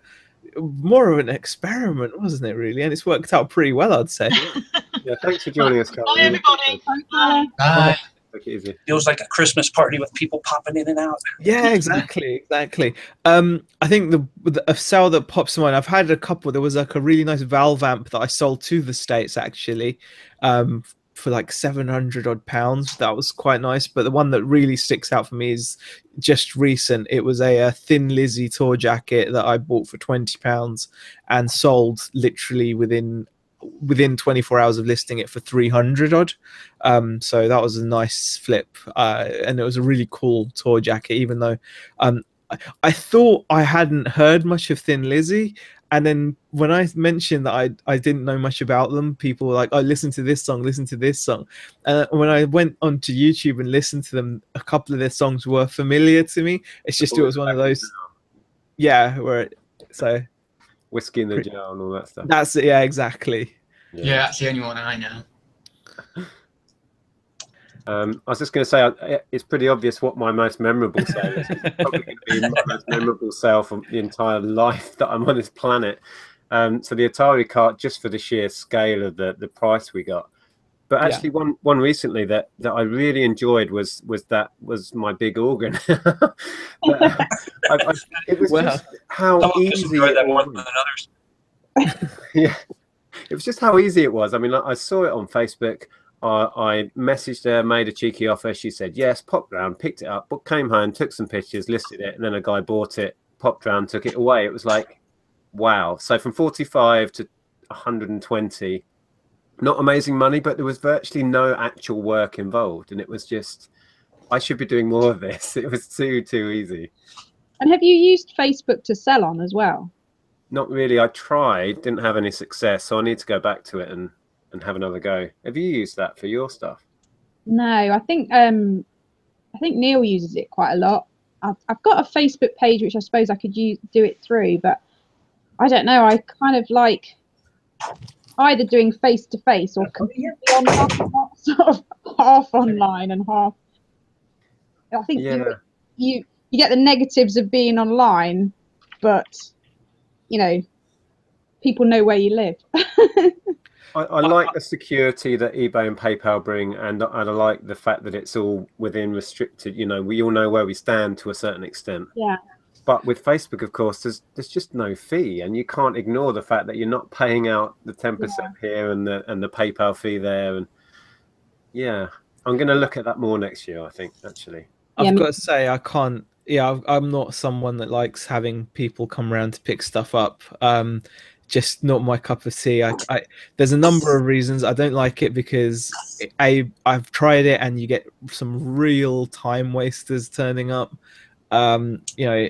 more of an experiment, wasn't it, really? And it's worked out pretty well, I'd say. Yeah, thanks for joining us, Carl. Bye, everybody. Bye. Take it easy. Feels like a Christmas party with people popping in and out. Yeah, exactly. I think a sale that pops to mind, I've had a couple. There was like a really nice valve amp that I sold to the States actually, for like £700 odd. That was quite nice. But the one that really sticks out for me is just recent. It was a Thin Lizzy tour jacket that I bought for £20 and sold literally within 24 hours of listing it for 300 odd. So that was a nice flip, and it was a really cool tour jacket, even though I thought I hadn't heard much of Thin Lizzy, and then when I mentioned that I didn't know much about them, people were like, oh, listen to this song, and when I went onto YouTube and listened to them, a couple of their songs were familiar to me. It's just, it was one of those, Whiskey in the Jar and all that stuff. That's it, yeah, exactly. Yeah, that's the only one I know. I was just going to say, it's pretty obvious what my most memorable sale is. It's probably going to be my most memorable sale from the entire life that I'm on this planet. So the Atari cart, just for the sheer scale of the price we got. But actually, one recently that I really enjoyed was my big organ. It was just how easy it was. Yeah, it was just how easy it was. I mean, I saw it on Facebook. I messaged her, made a cheeky offer. She said yes, popped round, picked it up, but came home, took some pictures, listed it, and then a guy bought it, popped round, took it away. It was like, wow. So from 45 to 120, not amazing money, but there was virtually no actual work involved, and it was just, I should be doing more of this. It was too easy. And have you used Facebook to sell on as well? Not really. I tried, didn't have any success, so I need to go back to it and have another go. Have you used that for your stuff? No, I think Neil uses it quite a lot. I've got a Facebook page which I suppose I could do it through, but I don't know. I kind of like either doing face to face or completely online, sort of half online and half. I think you get the negatives of being online, but you know, people know where you live. I like the security that eBay and PayPal bring, and I like the fact that it's all within restricted. You know, we all know where we stand to a certain extent. Yeah. But with Facebook, of course, there's just no fee, and you can't ignore the fact that you're not paying out the 10% here and the PayPal fee there. And yeah, I'm going to look at that more next year, I think, actually. I've got to say, I can't. Yeah, I'm not someone that likes having people come around to pick stuff up. Just not my cup of tea. There's a number of reasons I don't like it, because I've tried it and you get some real time wasters turning up. You know,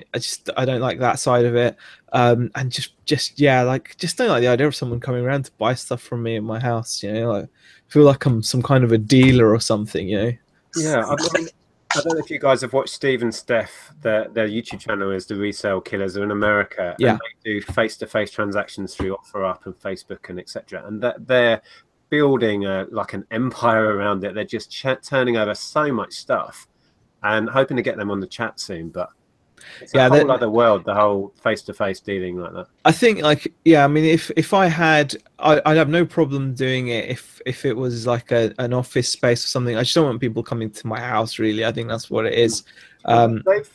I don't like that side of it. And just don't like the idea of someone coming around to buy stuff from me at my house. You know, I feel like I'm some kind of a dealer or something. You know. Yeah, I mean, I don't know if you guys have watched Steve and Steph. Their YouTube channel is the Resale Killers. They're in America, Yeah. and they do face-to-face transactions through OfferUp and Facebook and etc. And they're building like an empire around it. They're just turning over so much stuff, and hoping to get them on the chat soon. But it's a whole other world, the whole face-to-face dealing like that. I think, like, yeah, I mean, if I had, I'd have no problem doing it if it was like an office space or something. I just don't want people coming to my house, really. I think that's what it is. They've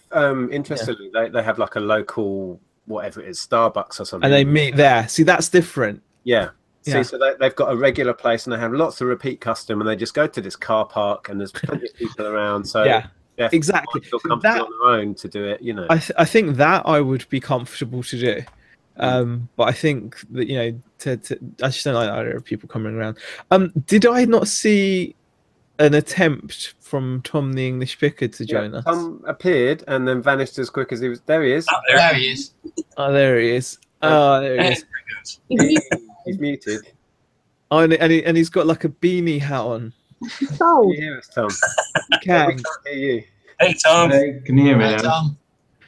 interestingly, they have like a local, whatever it is, Starbucks or something. And they meet there. See, that's different. Yeah. Yeah. See, so they've got a regular place, and they have lots of repeat custom, and they just go to this car park, and there's plenty of people around. So yeah, exactly. Feel comfortable on their own to do it, you know. I think that I would be comfortable to do. But I think that, you know, I just don't like the idea of people coming around. Did I not see an attempt from Tom the English Picker to join us? Tom appeared and then vanished as quick as he was. There he is. Oh, there he is. Oh, there he is. Oh, there he is. He's muted. Oh, and he's got like a beanie hat on. Oh. Can you hear us, Tom? Can't hear you. Hey, Tom. Hey, can you hear me now? Tom.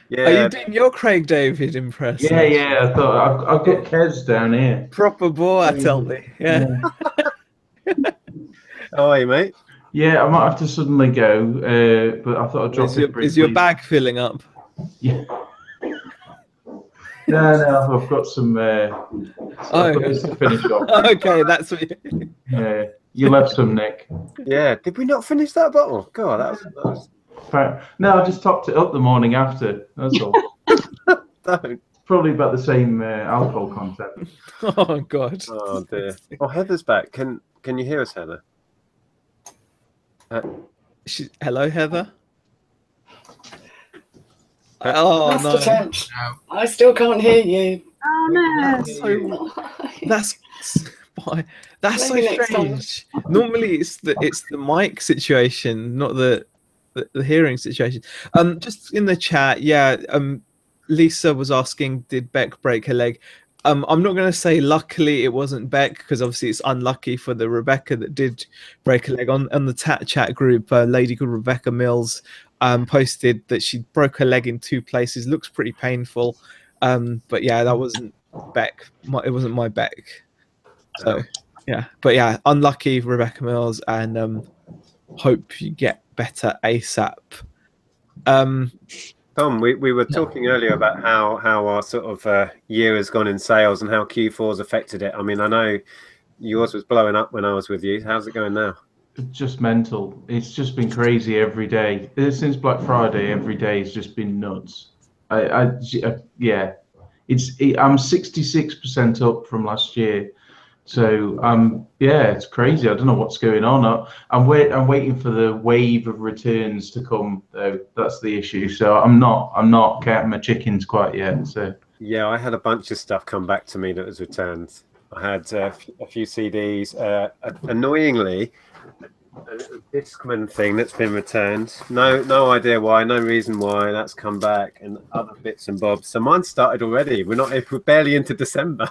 Yeah. Are you doing your Craig David impression? Yeah. I thought I've got Kez down here. Proper boy, tell me. Yeah. How are you, mate? Yeah, I might have to suddenly go, but I thought I'd drop it briefly. Is your bag filling up? Yeah. No, I've got some. I've got this to finish off. Okay, that's what. Yeah, you left some, Nick. Yeah. Did we not finish that bottle? God, that was... No, I just topped it up the morning after. That's all. Don't. Probably about the same alcohol content. Oh God. Oh dear. Oh, Heather's back. Can you hear us, Heather? Hello, Heather. Oh Last no. attempt. I still can't hear you. Oh no. That's so Maybe next time. strange. Normally it's the mic situation, not the hearing situation. Just in the chat, yeah. Lisa was asking, did Beck break her leg? I'm not going to say luckily it wasn't Beck, because obviously it's unlucky for the Rebecca that did break her leg. On the chat group, a lady called Rebecca Mills posted that she broke her leg in 2 places. Looks pretty painful. But yeah, that wasn't Beck. It wasn't my Beck. So yeah, but yeah, unlucky Rebecca Mills, and hope you get better ASAP. Tom, we were talking earlier about how our sort of year has gone in sales and how Q4's affected it. I mean, I know yours was blowing up when I was with you. How's it going now? It's just mental. It's just been crazy every day. Since Black Friday, every day has just been nuts. Yeah. I'm 66% up from last year. So yeah, it's crazy. I don't know what's going on. I'm waiting for the wave of returns to come, though. That's the issue. So I'm not counting my chickens quite yet. So yeah, I had a bunch of stuff come back to me that was returned. I had a few CDs. Annoyingly, a Discman thing that's been returned. No idea why. No reason why. That's come back, and other bits and bobs. So mine started already. We're barely into December.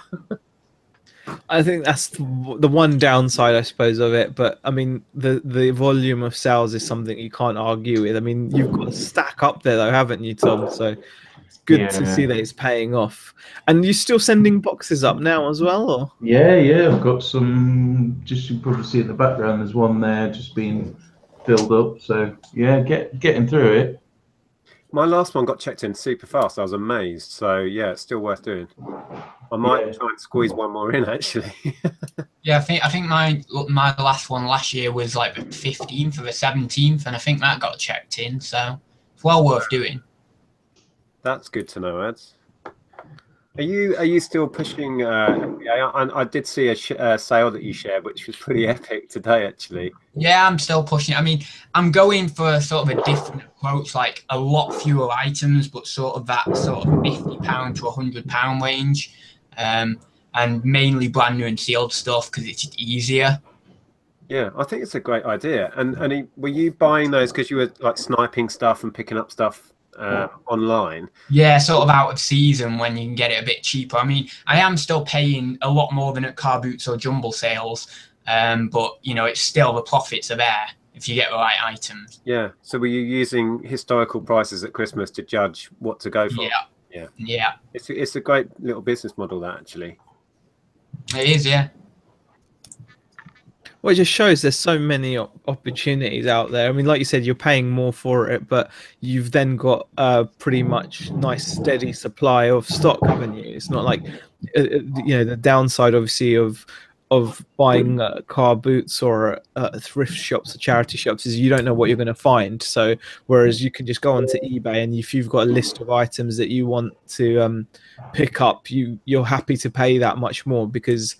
I think that's the one downside, I suppose, of it. But I mean, the volume of sales is something you can't argue with. I mean, you've got a stack up there, though, haven't you, Tom? So it's good to see that it's paying off. And you're still sending boxes up now as well, or? Yeah. I've got some. Just you probably see in the background. There's one there just being filled up. So yeah, getting through it. My last one got checked in super fast. I was amazed. So yeah, it's still worth doing. I might try and squeeze one more in, actually. Yeah, I think my last one last year was like the 15th or the 17th, and I think that got checked in. So it's well worth doing. That's good to know, Ads. Are you still pushing? I did see a sale that you shared, which was pretty epic today, actually. Yeah, I'm still pushing. I mean, I'm going for sort of a different approach, like a lot fewer items, but sort of that sort of £50 to £100 range, and mainly brand new and sealed stuff because it's just easier. Yeah, I think it's a great idea. And were you buying those because you were like sniping stuff and picking up stuff online? Yeah, sort of out of season when you can get it a bit cheaper. I mean, I am still paying a lot more than at Car Boots or Jumble Sales, but you know, it's still the profits are there. if you get the right items. Yeah. So were you using historical prices at Christmas to judge what to go for? Yeah. It's a great little business model, that, actually. It is, yeah. Well, it just shows there's so many opportunities out there. I mean, like you said, you're paying more for it, but you've then got a pretty much nice steady supply of stock, haven't you? It's not like, the downside, obviously, of buying car boots or thrift shops or charity shops is you don't know what you're going to find. So whereas you can just go onto eBay, and if you've got a list of items that you want to pick up, you're happy to pay that much more, because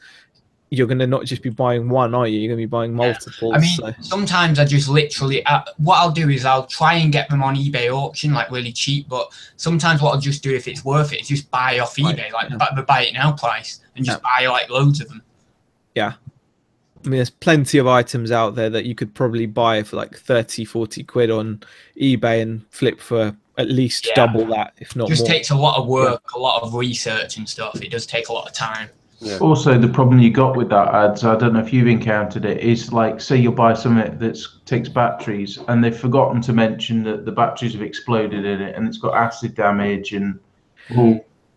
you're going to not just be buying one, are you? You're going to be buying multiples. I mean, sometimes I just literally, what I'll do is I'll try and get them on eBay auction, like really cheap. But sometimes what I'll just do, if it's worth it, is just buy off eBay, like the buy it now price, and just buy like loads of them. Yeah. I mean, there's plenty of items out there that you could probably buy for like 30, 40 quid on eBay and flip for at least double that, if not more. It just takes a lot of work, a lot of research and stuff. It does take a lot of time. Yeah. Also, the problem you got with that ads, I don't know if you've encountered it, is like, say you'll buy something that takes batteries, and they've forgotten to mention that the batteries have exploded in it, and it's got acid damage and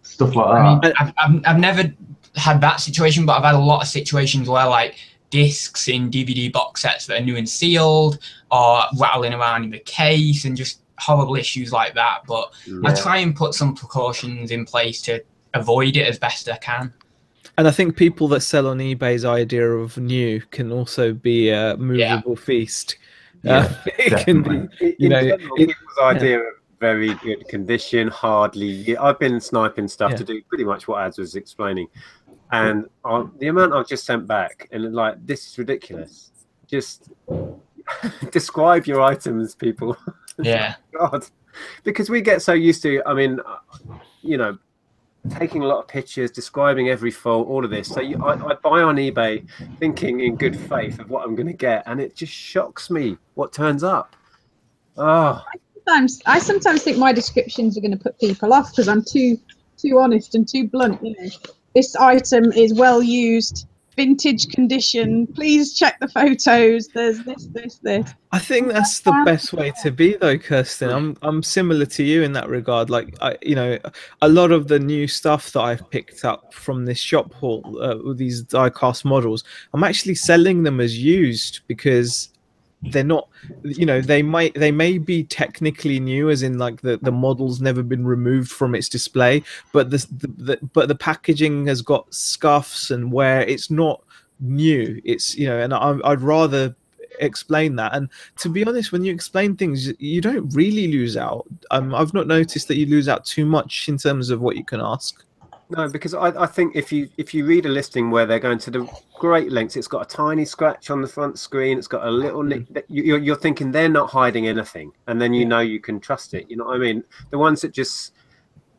stuff like that. I mean, I've never had that situation, but I've had a lot of situations where like discs in DVD box sets that are new and sealed, or rattling around in the case, and just horrible issues like that. But I try and put some precautions in place to avoid it as best I can. And I think people that sell on eBay's idea of new can also be a movable feast. It can be, people's idea of very good condition, hardly. I've been sniping stuff to do pretty much what Ads was explaining, and the amount I've just sent back, and like, this is ridiculous. Just describe your items, people. Yeah. God, because we get so used to. I mean, taking a lot of pictures, describing every fault, all of this. So I buy on eBay thinking in good faith of what I'm going to get, and it just shocks me what turns up. Oh. I sometimes think my descriptions are going to put people off because I'm too honest and too blunt. This item is well used, vintage condition. Please check the photos. There's this. I think that's the best way to be, though, Kirsten. I'm similar to you in that regard. Like, a lot of the new stuff that I've picked up from this shop haul with these die-cast models, I'm actually selling them as used, because they're not, they may be technically new, as in like the model's never been removed from its display, but the packaging has got scuffs and wear. It's not new. It's and I'd rather explain that. And to be honest, when you explain things, you don't really lose out. I've not noticed that you lose out too much in terms of what you can ask. No, because I think if you read a listing where they're going to the great lengths, it's got a tiny scratch on the front screen, it's got a little nick, you're thinking they're not hiding anything, and then you can trust it. You know what I mean? The ones that just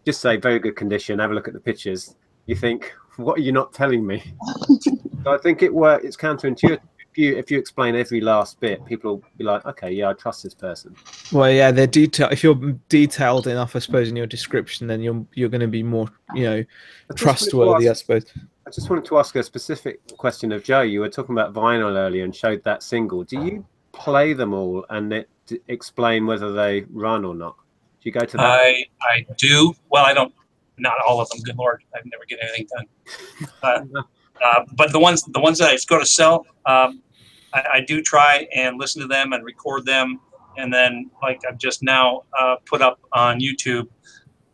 say very good condition, have a look at the pictures, you think, what are you not telling me? So I think it's counterintuitive. If you explain every last bit, people will be like, okay, yeah, I trust this person. Well, yeah, they're detailed. If you're detailed enough, I suppose, in your description, then you're going to be more, trustworthy, I suppose. I just wanted to ask a specific question of Joe. You were talking about vinyl earlier and showed that single. Do you play them all and explain whether they run or not? Do you go to that? I do. Well, I don't. Not all of them. Good Lord, I never get anything done. But the ones that I go to sell, I do try and listen to them and record them, and then, like, I've just now put up on YouTube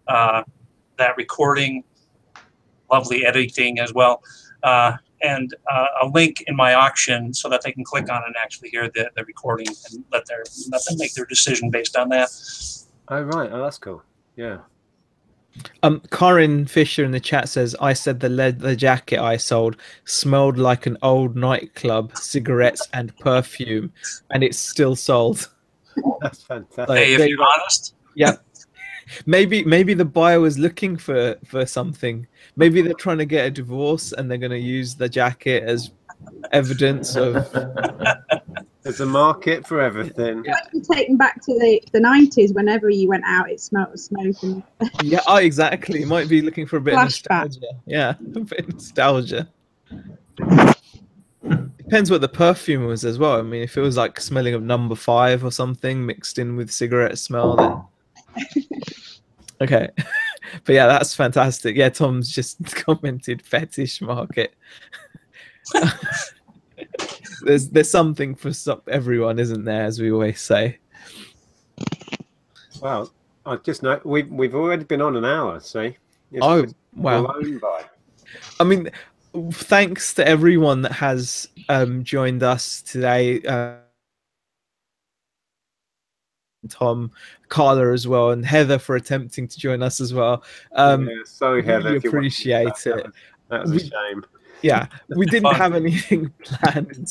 that recording, lovely editing as well, and a link in my auction so that they can click on and actually hear the recording and let them make their decision based on that. Oh, right. Oh, that's cool. Yeah. Corinne Fisher in the chat says, I said the leather jacket I sold smelled like an old nightclub, cigarettes and perfume, and it's still sold. That's fantastic. Hey, if you're honest. Yeah. Maybe the buyer was looking for something. Maybe they're trying to get a divorce and they're going to use the jacket as evidence of... There's a market for everything. You can take them back to the 90s. Whenever you went out, it smelled of smoke. And yeah, exactly. You might be looking for a bit of nostalgia. Yeah, a bit of nostalgia. depends what the perfume was as well. I mean, if it was like smelling of number 5 or something mixed in with cigarette smell, then okay. But yeah, that's fantastic. Yeah, Tom's just commented fetish market. There's something for everyone, isn't there? As we always say. Well, I just know we've already been on an hour. See, Oh wow! Blown by. I mean, thanks to everyone that has joined us today. Tom, Carla as well, and Heather for attempting to join us as well. Yeah, sorry, Heather. Really appreciate it. That was a shame. Yeah, we didn't have anything planned in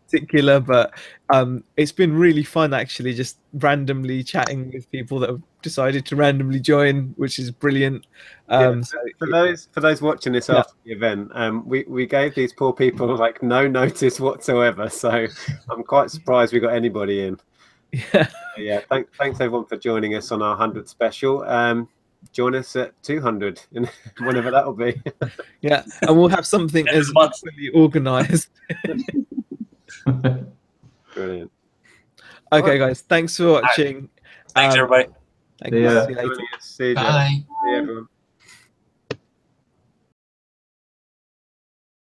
particular, but it's been really fun actually, just randomly chatting with people that have decided to randomly join, which is brilliant. For those watching this after the event, we gave these poor people like no notice whatsoever, so I'm quite surprised we got anybody in. Yeah, thanks everyone for joining us on our 100th special. Join us at 200, whenever that'll be. Yeah, and we'll have something as fully organised. Brilliant. Okay, guys, thanks for watching. Thanks, everybody. Thanks. See you later. See you, Bye. See you, everyone.